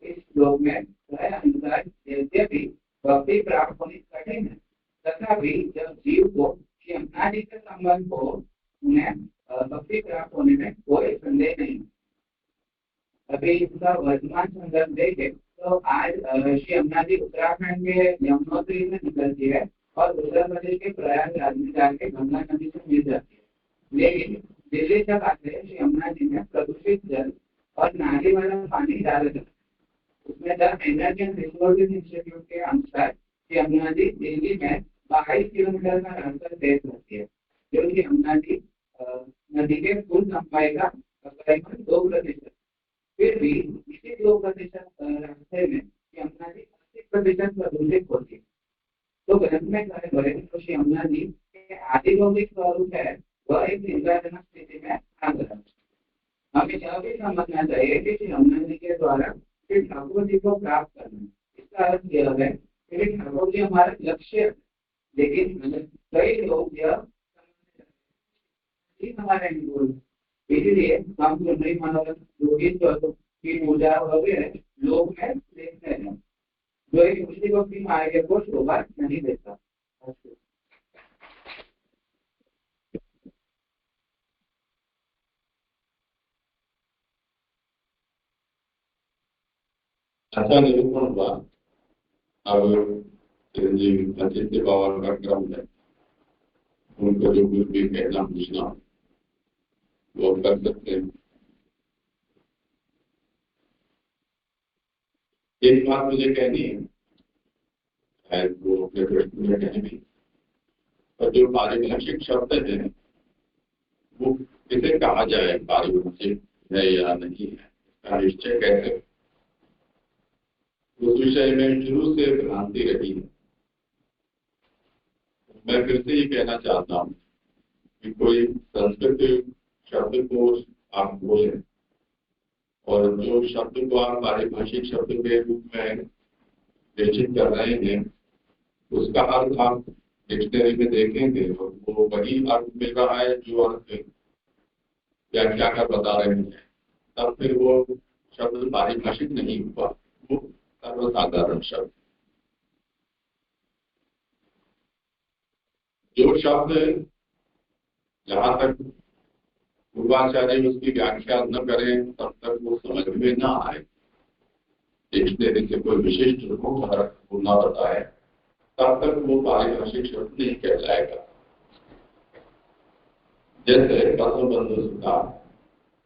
इस श्लोक में अनुसार यद्यपि भक्ति प्राप्त होनी कठिन है तथापि जब जीव को यमुना जी के संबंध हो उन्हें भक्ति प्राप्त होने में कोई संदेह नहीं। अभी इसका वर्तमान संदर्भ देखें तो आज श्री यमुना जी उत्तराखंड के यमुनोत्री में निकलती है और उत्तर प्रदेश के प्रयागराज में जाके गंगा नदी से मिल जाती है। लेकिन दिल्ली तक आते श्री यमुना जी में प्रदूषित जल और नाली वाला पानी डाला जाता है। उसमें the energy and resources institute के अनुसार यमुना जी दिल्ली में 22 किलोमीटर का रास्ता तय करती है, जो कि यमुना जी नदी के कुल लंबाई का करीबन 2%। फिर भी इसी 2% रास्ते में यमुना जी 80% प्रदूषित होती है। तो ग्रंथ श्री यमुना जी के आदि भौतिक स्वरूप है वह एक निद्राजनक स्थिति में आ गया। हमें यह भी समझना चाहिए कि श्री यमुना जी के द्वारा श्री ठाकुर जी को प्राप्त करना, इसका अर्थ यह है कि ठाकुर जी हमारा लक्ष्य है। लेकिन कई लोग यह हमारे अनुकूल, इसलिए हम सुंदरी मनोरथ योगी की पूजा वगैरह लोग में देखते हैं जो एक मुक्ति भक्ति मार्ग को शोभा नहीं देता। अच्छा निरूपण हुआ। अब चिरंजीवी आदित्य बाबा का क्रम है, उनको जो कुछ भी कहना पूछना वो कर सकते हैं। एक बात मुझे कहनी है, शायद वो अपने प्रश्न में कहेंगे, और जो पारिभाषिक शब्द है वो किसे कहा जाए, पारिभाषिक है या नहीं है, इसका निश्चय कैसे? उस विषय में शुरू से भ्रांति रही है। मैं फिर से ये कहना चाहता हूँ कि कोई संस्कृत शब्द को आप बोलें और जो शब्द को आप पारिभाषिक शब्द के रूप में निश्चित कर रहे हैं उसका अर्थ आप डिक्शनरी में देखेंगे और वो वही अर्थ मिल रहा है जो अर्थ व्याख्याकार बता रहे हैं, तब फिर वो शब्द पारिभाषिक नहीं हुआ, वो सर्वसाधारण शब्द। जो शब्द जहां तक पूर्वाचार्य उसकी व्याख्या न करें तब तक वो समझ में न आए, डिक्शनरी से कोई विशिष्ट रूप न बताए, तब तक वो पारिभाषिक शब्द नहीं कहलाएगा। जैसे पद्म बंधु सुखा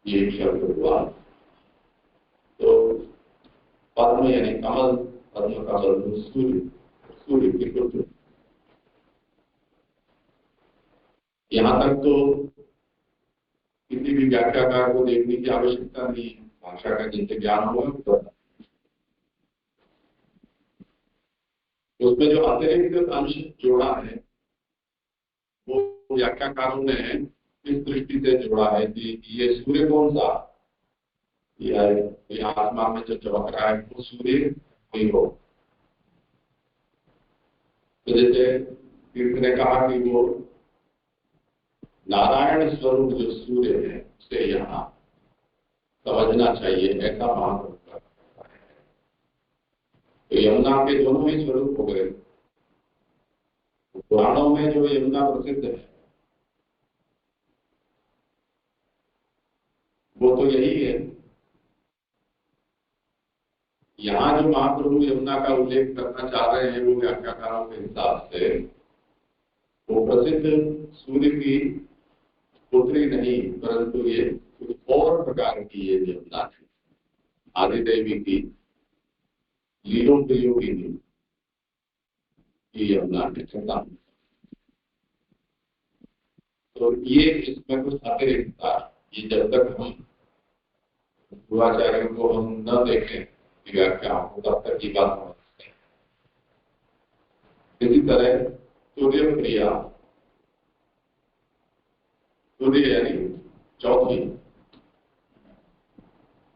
ये एक शब्द हुआ, तो पद्म यानी कमल, पद्म का बंधु सूर्य, सूर्य की पुत्र। यहाँ तक तो किसी भी व्याख्याकार को देखने की आवश्यकता नहीं, भाषा का जिनसे ज्ञान होगा वो पता। उसमें जो अतिरिक्त अंश जोड़ा है वो व्याख्याकारों ने इस दृष्टि से जोड़ा है कि ये सूर्य कौन सा, ये आसमान में जो चमक रहा है वो सूर्य कोई हो। तो जैसे तीर्थ ने कहा कि वो नारायण स्वरूप जो सूर्य है उसे यहाँ समझना चाहिए, ऐसा महाप्रभु का है। तो यमुना के दोनों ही स्वरूप हो गए। पुराणों में जो यमुना प्रसिद्ध है वो तो यही है। यहाँ जो महाप्रभु यमुना का उल्लेख करना चाह रहे हैं वो व्याख्याकारों के हिसाब से वो प्रसिद्ध सूर्य की पुत्री नहीं, परंतु ये कुछ और प्रकार की ये यमुना थी, आदिदेवी की लीलों प्रियोगिनी की यमुना है। तो ये इसमें कुछ अतिरिक्त था। ये जब तक हम पूर्वाचार्यों को हम न देखें व्याख्या हो तब तक ये बात समझते हैं। इसी तरह सूर्य प्रिया, सूर्य यानी चौथी।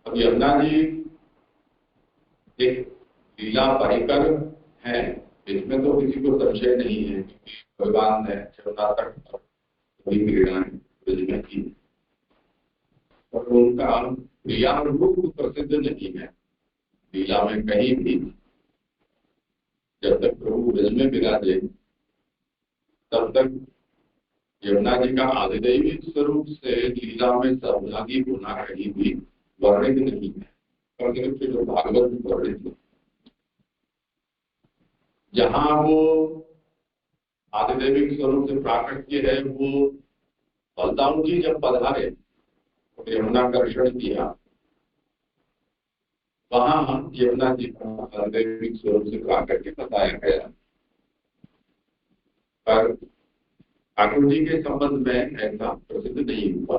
अब यमुना जी एक लीला परिकर है, इसमें तो किसी को संशय नहीं है, क्योंकि भगवान ने यमुना तक बड़ी क्रीड़ाएं ब्रज में की, और उनका क्रिया रूप प्रसिद्ध नहीं है लीला में कहीं भी। जब तक प्रभु ब्रज में विराजे तब तक यमुना जी का आदिदेवी स्वरूप से लीला में सहभागी होना कहीं भी वर्णित नहीं है, और जो भागवत में वर्णित है। जहाँ वो आदिदेवी स्वरूप से प्राकट्य है, वो बलदाऊ जी जब पधारे और यमुना दर्शन किया, वहां यमुना जी का आदिदेवी स्वरूप से प्राकट्य बताया गया। पर ठाकुर जी के संबंध में ऐसा प्रसिद्ध नहीं हुआ।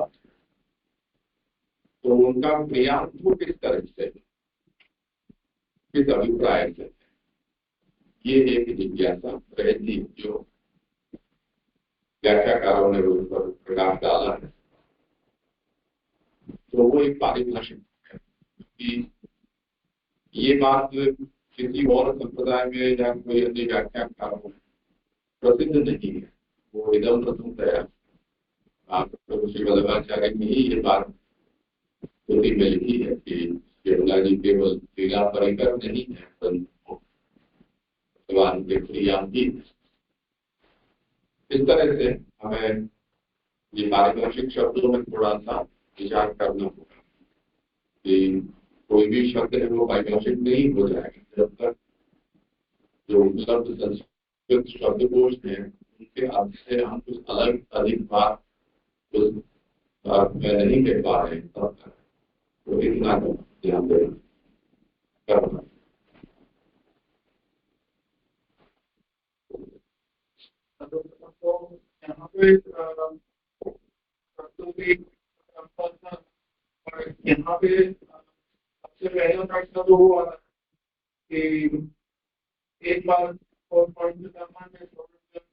तो उनका प्रियांत्व किस तरह से, किस अभिप्राय से, ये एक जिज्ञासा रहती जो व्याख्याकारों ने उस पर प्रकाश डाला है। तो वो एक पारिभाषिक है कि ये बात किसी और संप्रदाय में या कोई अन्य व्याख्याकारों में प्रसिद्ध नहीं है। वो इदम प्रथमतया आप श्री वल्लभाचार्य ने ही ये बात श्रुति में लिखी है कि यमुना जी केवल लीला परिकर नहीं है, परंतु भगवान के क्रिया भी। इस तरह से हमें ये पारिभाषिक शब्दों में थोड़ा सा विचार करना होगा कि कोई भी शब्द है वो पारिभाषिक नहीं हो जाएगा जब तक जो उपलब्ध संस्कृत शब्दकोश है उनके अर्थ से हम कुछ अलग अधिक बात उस बात में नहीं कह पा रहे हैं। तब तक तो इतना ध्यान देना करना। तो यहाँ पे यहाँ पे सबसे पहला प्रश्न तो हुआ कि एक बार और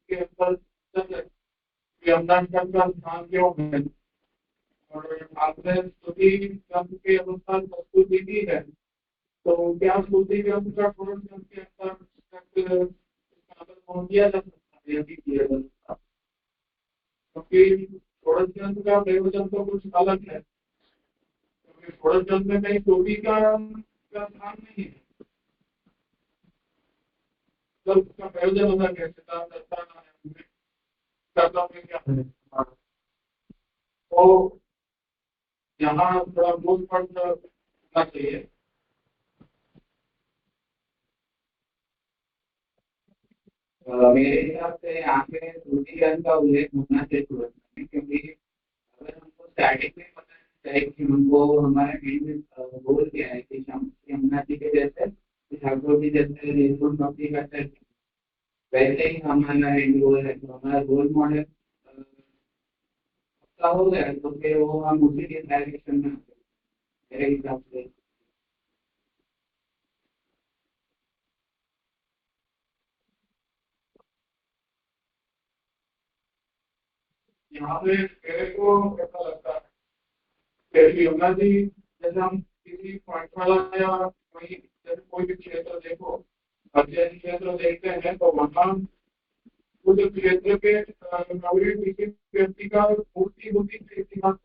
के अंदर यमुना का स्थान क्यों है, और आपने स्तुति ग्रंथ के अनुसार प्रस्तुति दी है, तो क्या स्तुति ग्रंथ का षोडश ग्रंथ के अंदर पहुंच दिया जा सकता है या किया जा सकता, क्योंकि षोडश ग्रंथ का प्रयोजन तो कुछ अलग है। षोडश ग्रंथ में कहीं स्तुति का स्थान नहीं है, तो उसका प्रयोजन होता कैसे क्या, तो यहाँ थोड़ा मूल पढ़ना चाहिए। मेरे हिसाब से यहाँ पे स्तुति ग्रंथ का उल्लेख होना चाहिए तुरंत में, क्योंकि अगर हमको स्टार्टिंग में पता चले कि हमको हमारा एंड गोल क्या है कि यमुना जी के जैसे ठाकुर जी जैसे निर्गुण भक्ति करते हैं, वैसे ही हमारा एंड गोल है। तो हमारा रोल मॉडल हो गया तो फिर वो हम उसी के डायरेक्शन में मेरे हिसाब से। यहाँ पे मेरे को ऐसा लगता है कि यमुना जी जैसे हम किसी पाठशाला या कहीं जैसे कोई भी क्षेत्र देखो, अध्ययन क्षेत्र देखते हैं, तो वहाँ उस क्षेत्र के किसी व्यक्ति का मूर्ति बुद्धि से इतिहास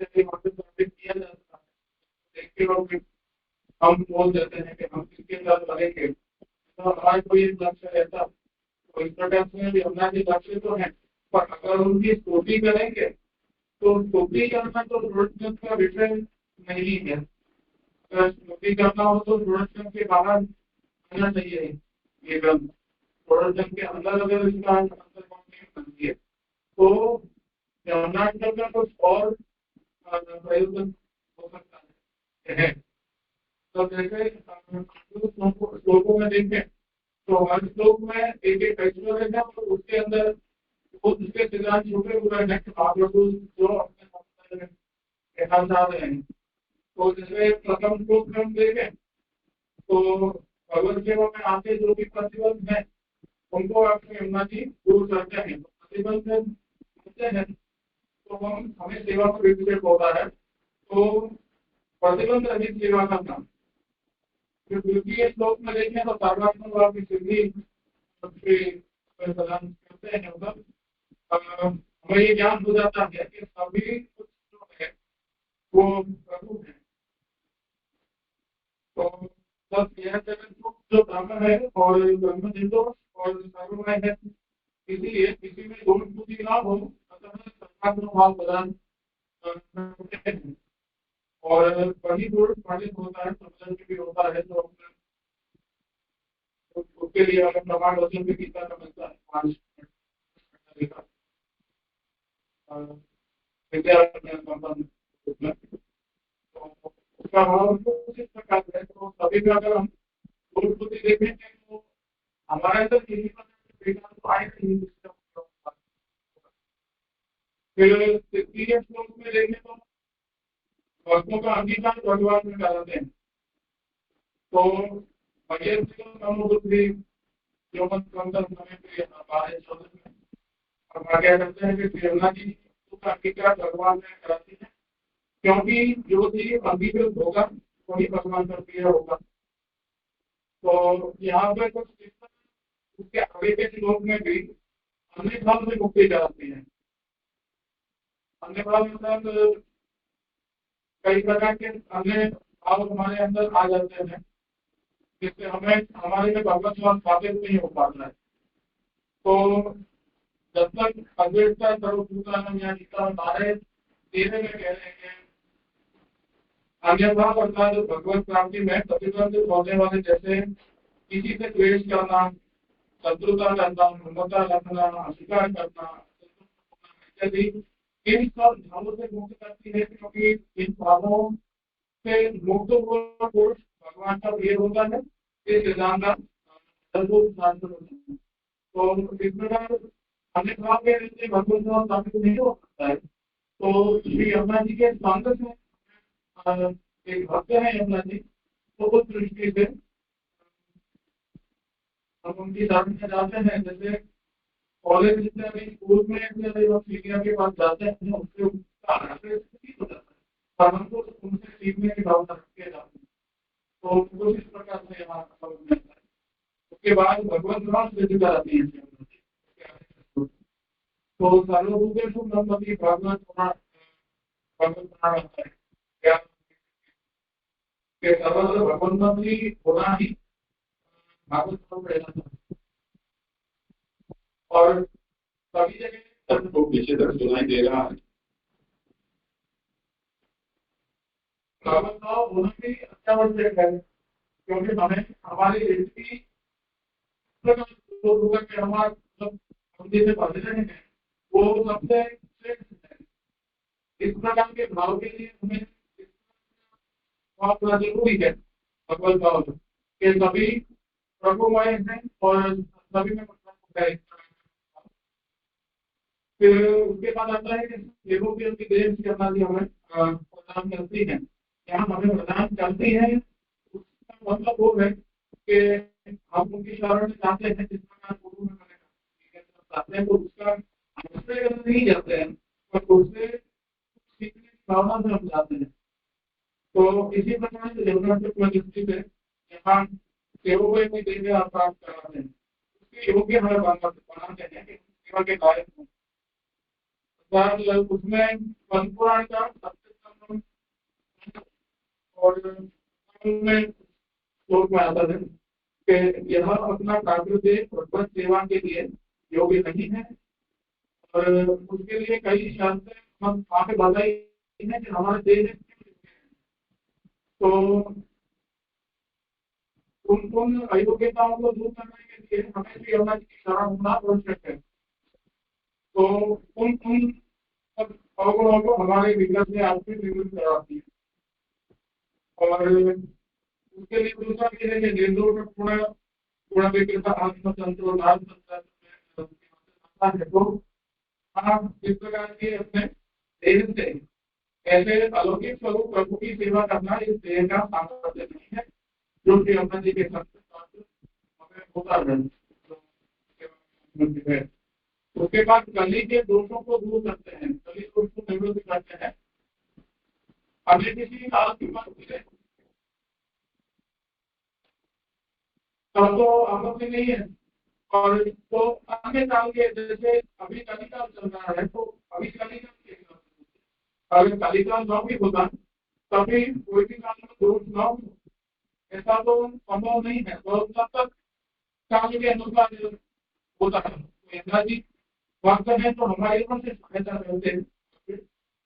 किया जाता है, देख के लोग हम बोल देते हैं कि हम किसके साथ लड़ेंगे, तो हमारा कोई लक्ष्य रहता, तो इस प्रकार से यमुना जी लक्ष्य तो है, पर अगर उनकी स्तुति करेंगे तो स्तुति करना तो षोडश का विषय नहीं है। अगर स्तुति करना हो तो षोडश के बाहर आना चाहिए ये ग्रंथ। षोडश के अंदर अगर इसका बनती है तो यमुना का कुछ और प्रयोजन हो सकता है। तो जैसे श्लोकों में देखें तो हर श्लोक में एक एक ऐश्वर्य है, और उसके अंदर उसके सिद्धांत छुपे हुए हैं महाप्रभु जो अपने कहना चाह रहे हैं। तो जैसे प्रथम श्लोक में हम देखें तो भगवत सेवा में आते जो भी प्रतिबंध है उनको आपके यमुना जी दूर करते हैं। तो प्रतिबंध होते हैं तो हमें सेवा में विक्षेप होता है, तो प्रतिबंध रहित सेवा करना। द्वितीय श्लोक में देखें तो सर्वात्म की सिद्धि प्रदान करते हैं, मतलब हमें ये ज्ञान हो जाता है कि सभी कुछ जो है वो प्रभु है। तो बस यह जो ब्रह्म है और ब्रह्म निर्दोष और सर्वमय है, इसलिए किसी में दोष बुद्धि ना हो, सर्वात्म भाव प्रदान करते हैं। और वही दोष पालित होता है, समझन भी होता है, तो उसके लिए हमें प्रमाण वचन भी गीता का मिलता है 5 का उसका भाव इस प्रकार है। तो सभी में अगर हम दोष बुद्धि देखेंगे तो हमारे अंदर किसी प्रकार तो आए नहीं। फिर तृतीय श्लोक में देखें तो भक्तों का अंगीकार भगवान में कराते हैं। तो बुद्धि जो हम आगे करते हैं कि यमुना जी का अंगीकार भगवान में कराती है, क्योंकि जो चीज अंगीकृत होगा वही भगवान का प्रिय होगा। तो यहाँ पे कुछ उसके आगे के श्लोक में भी अन्य भाव से मुक्ति कराती है। अन्य भाव मतलब कई प्रकार के अन्य भाव हमारे अंदर आ जाते हैं, जिससे हमें हमारे में भगवत स्वाद स्थापित नहीं हो पाता है। तो जब तक अद्वैतता सर्वभूतानां या गीता नारे धीरे में कह रहे हैं, अन्यथा अर्थात भगवत प्राप्ति में प्रतिबंधित होने वाले, जैसे किसी से द्वेष करना, शत्रुता करना, ममता रखना, अस्वीकार करना इत्यादि, इन सब भावों से मुक्त करती है, क्योंकि इन भावों से मुक्त हुआ पुरुष भगवान का प्रिय होता है। इस सिद्धांत का सिद्धांत होता है। तो इस प्रकार अन्य भाव के रीति भगवत भाव स्थापित नहीं हो सकता है। तो श्री यमुना जी के संग से एक भक्त है यमुना जी, तो उस दृष्टि से हम उनकी शरण में जाते हैं। जैसे कॉलेज जितने स्कूल में सीनियर के पास जाते हैं, उससे उनका आश्रय हो जाता है, पर हमको उनसे सीखने की भावना रखते जाते हैं। तो कुछ इस प्रकार से यहाँ है। उसके बाद भगवत भाव सिद्ध कराती है। तो सर्वभूतेषु ब्रह्मति भगवत भगवत है क्या कि सर्वत्र भगवन्मति होना ही भागवत प्रेरणा। और सभी जगह सबको पीछे तक सुनाई दे रहा है। भागवत भाव होना भी अच्छा आवश्यक है, क्योंकि हमें हमारी दृष्टि के हमारे हम जैसे पढ़ रहे हैं वो सबसे श्रेष्ठ है। इस प्रकार के भाव के लिए हमें भाव जरूरी है। भगवत भाव के सभी प्रभुमय हैं और सभी में फिर उसके बाद आता है कि देवों की उनकी देव करना भी हमें प्रदान करती है। यहाँ हमें प्रदान करती है, उसका मतलब वो है कि हम उनकी शरण में जाते हैं, जिस प्रकार गुरु में जाते हैं तो उसका आश्रय नहीं जाते हैं, पर उससे सीखने की भावना से हम जाते हैं। तो इसी प्रकार से यमुना दृष्टि से यहाँ सेवकों की देव प्राप्त कराते हैं, उसके योग्य हमें बनाते हैं कि सेवा के लायक हों। उसमें पद्मपुराण का सबसे और में श्लोक में आता है कि यह अपना प्राकृतिक भगवत सेवा के लिए योग्य नहीं है, और उसके लिए कई शास्त्र हम आगे बताई है कि हमारे देश तो उन अयोग्यताओं को दूर करने के लिए हमें भी यमुना जी की शरण होना आवश्यक है। तो उन अवगुणों को हमारे विकास में आत्मिक विरोध कराती है। और उसके लिए दूसरा भी है कि निर्दोष गुण गुण विकृत आत्मतंत्र तो आप इस प्रकार के अपने देह से ऐसे अलौकिक स्वरूप प्रभु की सेवा करना इस देह का सामर्थ्य नहीं है, जो कि यमुना जी के संत हमें होता है। उसके बाद कली के दोषों को दूर करते हैं, कली दोष को निवृत्त करते हैं। अभी किसी काल की बात करें तब तो आपत्ति नहीं है, और तो अन्य काल के जैसे अभी कलिकाल चल रहा है, तो अभी कलिकाल अगर कलिकाल न भी होता तभी कोई भी काल में दोष न हो, ऐसा तो संभव नहीं है। तो तब तक काल के अनुसार होता है। तो यमुना जी वक्त है तो हमारे यहाँ से सहायता करते हैं कोई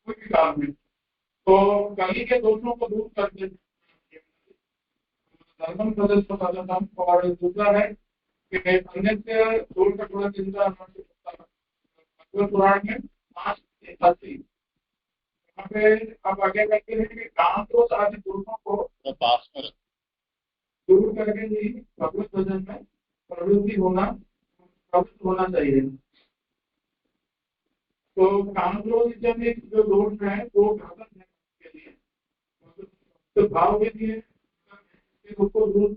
भी काल में। तो कली के दोषों को दूर करते धर्मम सदस्य साधन। और दूसरा है कि अन्य से दोष का थोड़ा चिंता पुराण में 5 यहाँ पे आप आगे कहते हैं कि काम तो आदि दोषों को पास में दूर करके ही भगवत भजन में प्रवृत्त होना चाहिए। तो काम क्रोध जो दोष है वो घातक है के लिए, तो भाव के लिए उसको दूर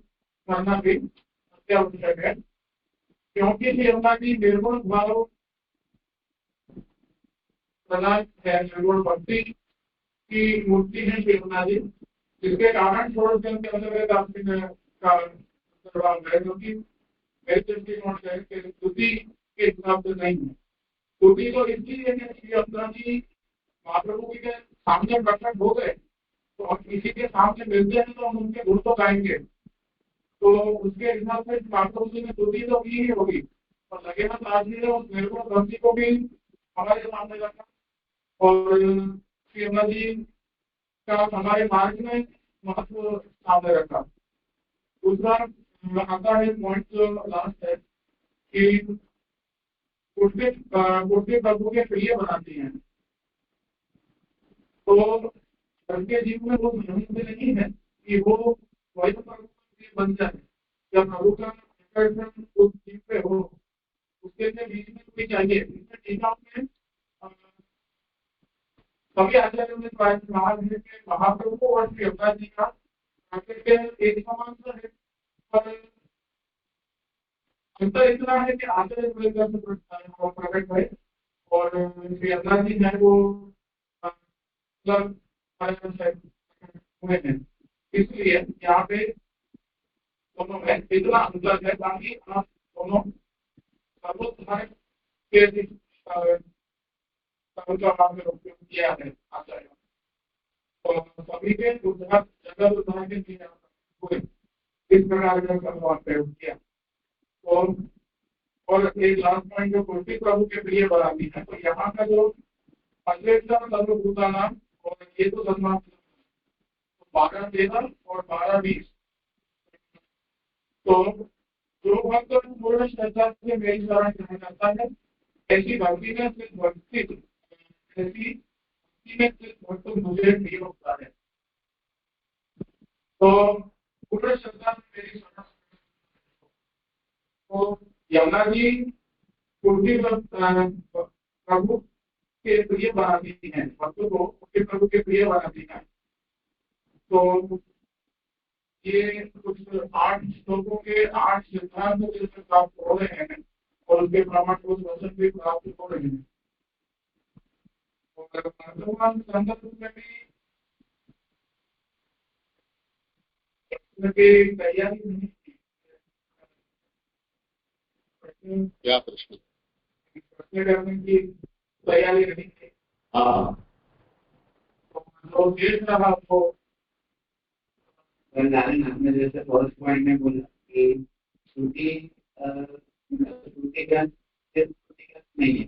करना भी अत्यावश्यक है, क्योंकि यमुना जी निर्गुण भाव बना है, निर्गुण भक्ति की मूर्ति है शिवना जी, जिसके कारण थोड़े दिन के अंदर आपकी का प्रभाव है, क्योंकि मेरे दृष्टिकोण से स्तुति के हिसाब से नहीं है। स्तुति तो इसलिए है कि श्री अपना जी महाप्रभु के सामने प्रकट हो गए, तो हम किसी के सामने मिलते हैं तो हम उनके गुण तो गाएंगे, तो उसके हिसाब से महाप्रभु जी ने स्तुति तो की ही होगी, और लगे ना आज जी ने उस निर्गुण भक्ति को भी हमारे सामने रखा और श्री अपना जी का हमारे मार्ग में महत्व सामने रखा। दूसरा आता है पॉइंट जो लास्ट है कि कुर्सी प्रभु के प्रिय बनाती हैं, तो सबके जीवन में वो जरूरी नहीं है कि वो वही प्रभु का प्रिय बन जाए, जब प्रभु का आकर्षण उस जीव पे हो उसके लिए बीच में कोई चाहिए। इसमें टीका में सभी आचार्यों ने कहा है कि महाप्रभु और श्री अवतार जी का एक समान सा है, पर अंतर इतना है कि आचार्य प्रकट है और श्री अवतार जी है वो मतलब हुए हैं, इसलिए यहाँ पे दोनों में इतना अंतर है ताकि आप दोनों सर्वोत्थान के उपयोग किया है आचार्य, तो सभी के उद्धार जगत उद्धार के लिए हुए इस प्रकार का प्रयोग किया। और एक लास्ट पॉइंट जो कुर्सी प्रभु के प्रिय बनाती है, तो यहाँ का जो अश्वेता सर्वभूता नाम और ये तो सन्मान 12-13 और 12-20, तो जो भक्त पूर्ण श्रद्धा से मेरी शरण ग्रहण करता है ऐसी भक्ति में सिर्फ भक्ति में सिर्फ भक्त मुझे प्रिय होता है, तो पूर्ण श्रद्धा से मेरी शरण, तो यमुना जी कुर्सी प्रभु के प्रिय बनाती हैं, भक्तों को उनके प्रभु के प्रिय बनाती हैं। तो ये कुछ 8 श्लोकों के 8 सिद्धांत जिससे प्राप्त हो रहे हैं और उसके प्रमाण कुछ वचन भी प्राप्त हो रहे हैं। और वर्तमान संदर्भ में भी तैयारी नहीं थी। क्या प्रश्न? प्रश्न करने की तैयारी नहीं थी। हाँ, तो देख रहा आपको आपने जैसे फर्स्ट पॉइंट में बोला कि श्रुति का नहीं है,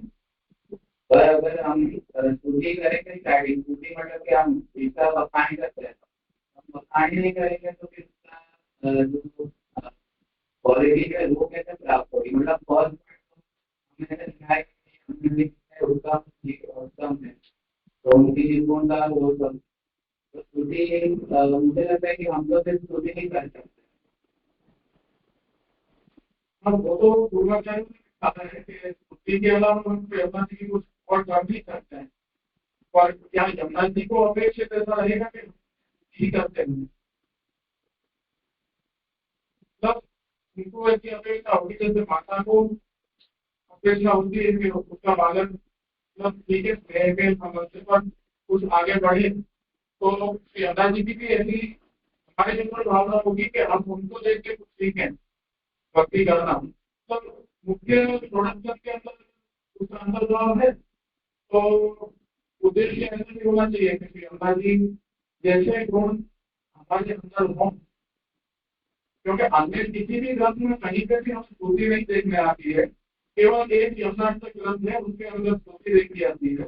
पर अगर हम श्रुति करेंगे स्टार्टिंग, श्रुति मतलब कि हम इसका बखान करते हैं, हम बखान नहीं करेंगे तो फिर जो क्वालिटी है वो कैसे प्राप्त होगी। मतलब फर्स्ट पॉइंट हमने दिखाया कि हमने उत्तम है, तो उनकी निर्गुणता वो सब, तो स्तुति मुझे लगता है कि हम तो सिर्फ स्तुति नहीं कर सकते। हम वो तो पूर्वाचार्य ने कहा है कि स्तुति के अलावा हम यमुना जी की कुछ और काम भी करते हैं, और क्या यमुना जी को अपेक्षित ऐसा रहेगा कि ही करते हैं, मतलब उनको ऐसी अपेक्षा होगी जैसे माता को अपेक्षा होती है कि उसका बालक मतलब ठीक है समस्या पर कुछ आगे बढ़े, तो यमुना जी की भी ऐसी हमारे अंदर भावना होगी कि हम उनको देख के कुछ सीखें भक्ति करना। तो मुख्य प्रोडक्शन के अंदर उसका अंतर्भाव है, तो उद्देश्य ऐसा भी होना चाहिए कि यमुना जी जैसे गुण हमारे अंदर हों, क्योंकि अन्य किसी भी ग्रंथ में कहीं पर भी हम स्तुति नहीं देखने आती है, केवल एक यमुनाष्टक ग्रंथ है उसके अंदर स्तुति देखी जाती है।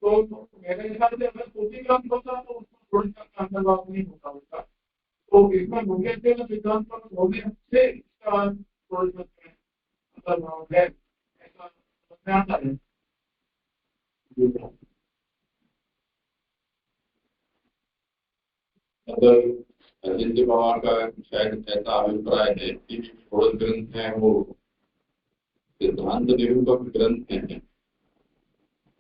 तो मेरे हिसाब से अगर स्तुति ग्रंथ होता तो उसको प्रोडक्शन का अंतर्भाव नहीं होता उसका, तो इसमें मुख्य सिद्धांत होने से इसका प्रोडक्शन अंतर्भाव है, ऐसा समझ में आता है। अगर अजिंक्य बाबा का शायद ऐसा अभिप्राय है कि थोड़े ग्रंथ हैं वो सिद्धांत निरूपक ग्रंथ हैं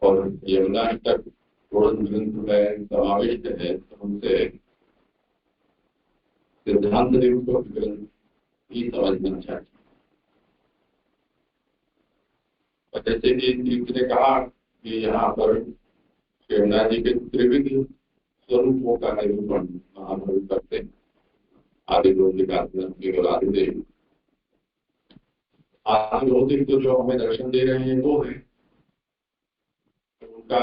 और यमुनाष्टक थोड़े ग्रंथ में समाविष्ट है, तो उनसे सिद्धांत निरूपक ग्रंथ ही समझना चाहिए। जैसे कि ने कहा कि यहाँ पर शिवनाथ जी के त्रिविध स्वरूपों का निरूपण महाप्रभु करते हैं। आदि भौतिक केवल आदिदेव, आदि भौतिक तो जो हमें दर्शन दे रहे हैं वो है, उनका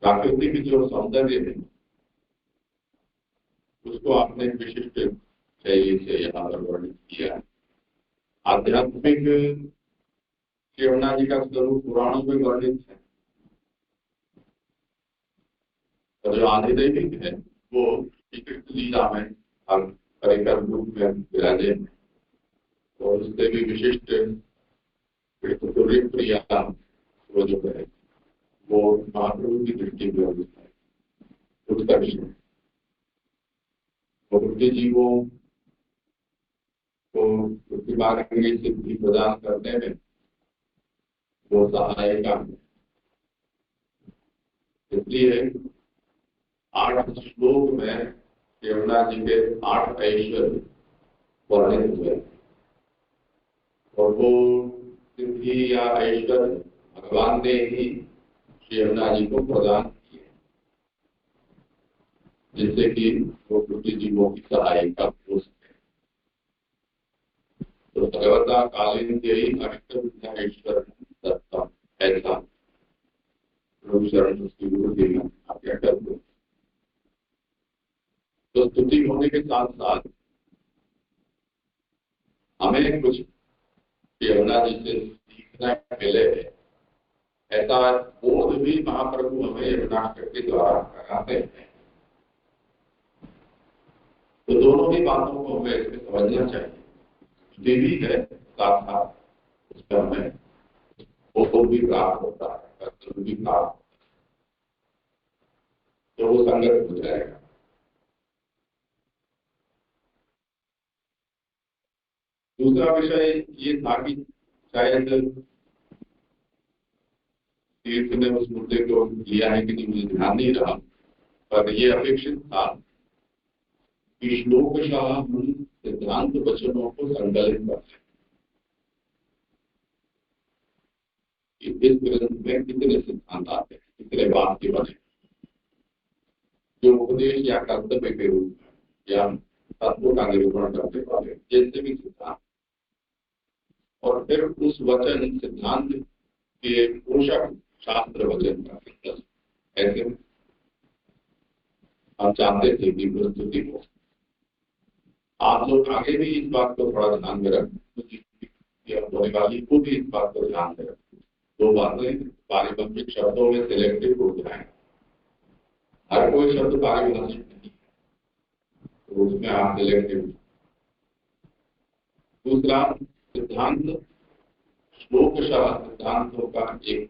प्राकृतिक जो सौंदर्य है उसको आपने विशिष्ट शैली से यहाँ पर वर्णित किया है। आध्यात्मिक शिवनाथ जी का स्वरूप पुराणों में वर्णित है, और जो आदिदैविक है वो श्री कृष्ण लीला में परिकर रूप में विराजे हैं, और उससे भी विशिष्ट प्रिया वो जो है वो महाप्रभु की दृष्टि में उत्कर्ष है। प्रकृति जीवों को प्रतिभागी सिद्धि प्रदान करने में वो सहायिका है। इसलिए 8 श्लोक में शिवनाथ जी के 8 ऐश्वर्य वर्णित हुए, और वो सिद्धि या ऐश्वर्य भगवान ने ही शिवनाथ जी को प्रदान किए, जिससे कि वो प्रकृति जीवों की सहायिका हो सके। तो भगवता कालीन यही अष्टविद्या ऐश्वर्य दत्ता, ऐसा प्रभु शरण गुरु में आज्ञा कर दो। तो स्तुति होने के साथ साथ हमें कुछ शिवनाथ जी से सीखना मिले, ऐसा बोध भी महाप्रभु हमें यमुनाष्टक के द्वारा कराते हैं। तो दोनों ही बातों को हमें इसमें समझना चाहिए। देवी है साथ साथ उसमें हमें बोध भी प्राप्त होता है, कर्तव्य भी प्राप्त होता है, तो वो संगत हो जाएगा। दूसरा विषय ये था कि शायद तीर्थ ने उस मुद्दे को लिया है कि नहीं मुझे ध्यान नहीं रहा, पर ये अपेक्षित था कि श्लोकशाह हम सिद्धांत वचनों को संकलित करते हैं। इस ग्रंथ में कितने सिद्धांत आते हैं, कितने वाक्य बने जो उपदेश या कर्तव्य के रूप में या तत्वों का निरूपण करने वाले जैसे भी सिद्धांत, और फिर उस वचन सिद्धांत के पोषक शास्त्र वचन का ऐसे हम चाहते थे कि प्रस्तुति हो। आप लोग आगे भी इस बात को थोड़ा ध्यान में रखें, होने वाली को भी इस बात को ध्यान में रखें। 2 बातें पारिभाषिक शब्दों में सिलेक्टिव हो जाए, हर कोई शब्द पारिभाषिक नहीं है, तो उसमें आप सिलेक्टिव। दूसरा, सिद्धांत श्लोकशाह सिद्धांतों का एक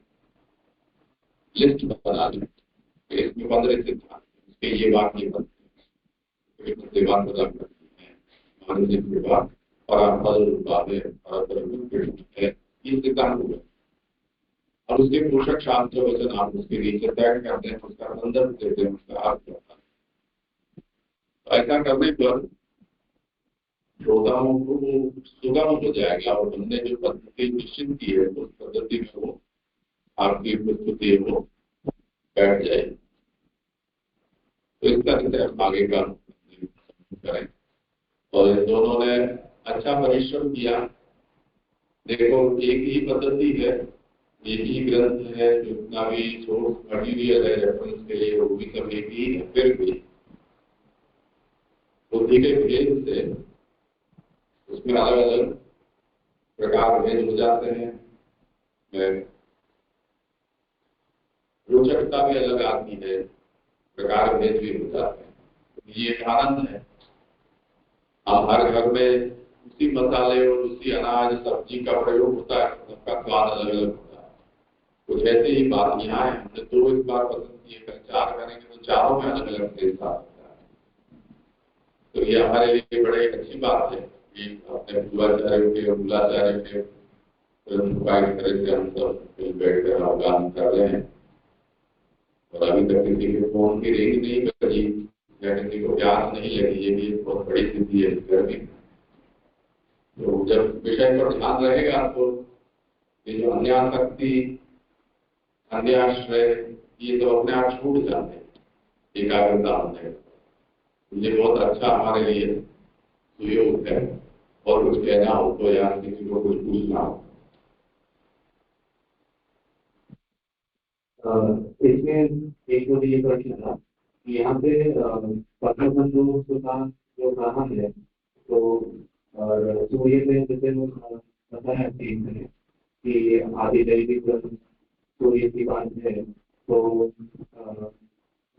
लिस्ट बना लें। इसमें 15 सिद्धांत, इसके ये वाक्य बनते हैं, सेवा प्रदान करती है, मानसिक विभाग पराफल रूपादे परब्रह्म कृष्ण है, ये सिद्धांत हुए। और उसके पोषक शास्त्र वचन आप उसके नीचे तय करते हैं, उसका संदर्भ देते हैं, उसका अर्थ होता है। ऐसा करने पर श्रोताओं को सुगम हो जाएगा, और हमने जो पद्धति निश्चित की है उस पद्धति में वो आपकी प्रस्तुति वो बैठ जाए। तो इस तरह से हम आगे का करें। और इन दोनों ने अच्छा परिश्रम किया। देखो, एक ही पद्धति है, एक ही ग्रंथ है, जितना भी सोर्स मटीरियल है रेफरेंस के लिए वो भी सब एक ही है, फिर भी बुद्धि के भेद से उसमें अलग अलग प्रकार भेद हो जाते हैं, रोचकता भी अलग आती है, प्रकार भेद भी हो जाते हैं। ये आनंद है। अब हर घर में उसी मसाले और उसी अनाज सब्जी का प्रयोग होता है, सबका स्वाद अलग अलग होता है। कुछ ऐसे ही बात यहाँ है, हमने 2 इस बार पसंद किए, 4 करेंगे तो चारों में अलग अलग टेस्ट आता है। तो ये हमारे लिए बड़े अच्छी बात है कि अपने पूर्वाचार्यों के और मूलाचार्यों के तरह से हम सब मिल बैठ कर अवगान कर रहे हैं। और अभी तक किसी के फोन की रेंज नहीं बची या किसी को प्यास नहीं लगी, ये भी बहुत बड़ी स्थिति है इस घर में। तो जब विषय पर ध्यान रहेगा तो ये जो अन्यासक्ति संध्याश्रय, ये तो अपने आप छूट जाते हैं एकाग्रता होने का। ये बहुत अच्छा हमारे लिए सुयोग है। और कुछ कहना हो तो, या किसी को कुछ पूछना हो। इसमें एक तो ये प्रश्न था कि यहाँ पे पद्म का जो कहा है, तो और सूर्य पे जैसे बताया कि आदि दैविक सूर्य की बात है, तो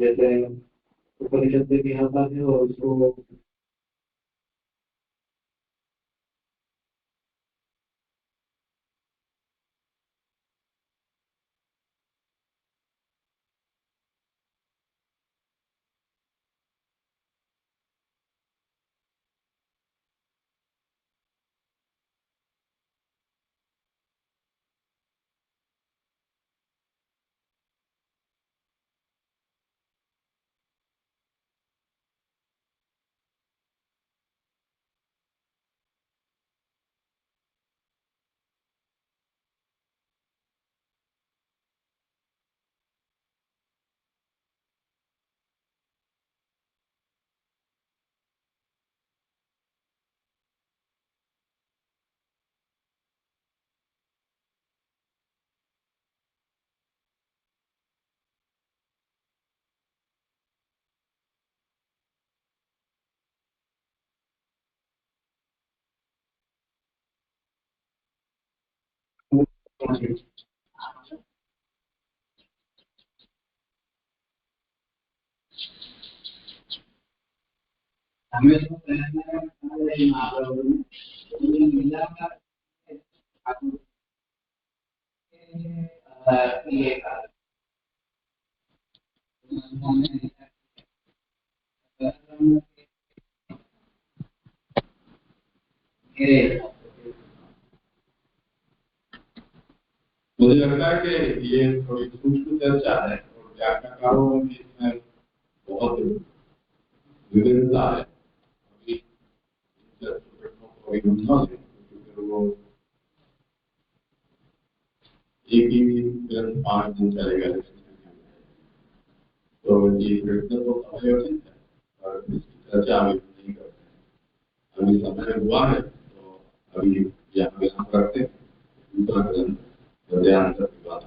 जैसे उपनिषद से भी आता है और उसको हमें मुझे लगता है कि ये थोड़ी सूक्ष्म चर्चा है और व्याख्याकारों में भी इसमें बहुत विविधता है। अभी वो एक ही ग्रंथ 5 दिन चलेगा, तो ये प्रश्न तो अवयोजित है और इसकी चर्चा अभी नहीं करते। अभी समय हुआ है तो अभी यहाँ विराम करते हैं। दूसरा ग्रंथ हृदयांतर की बात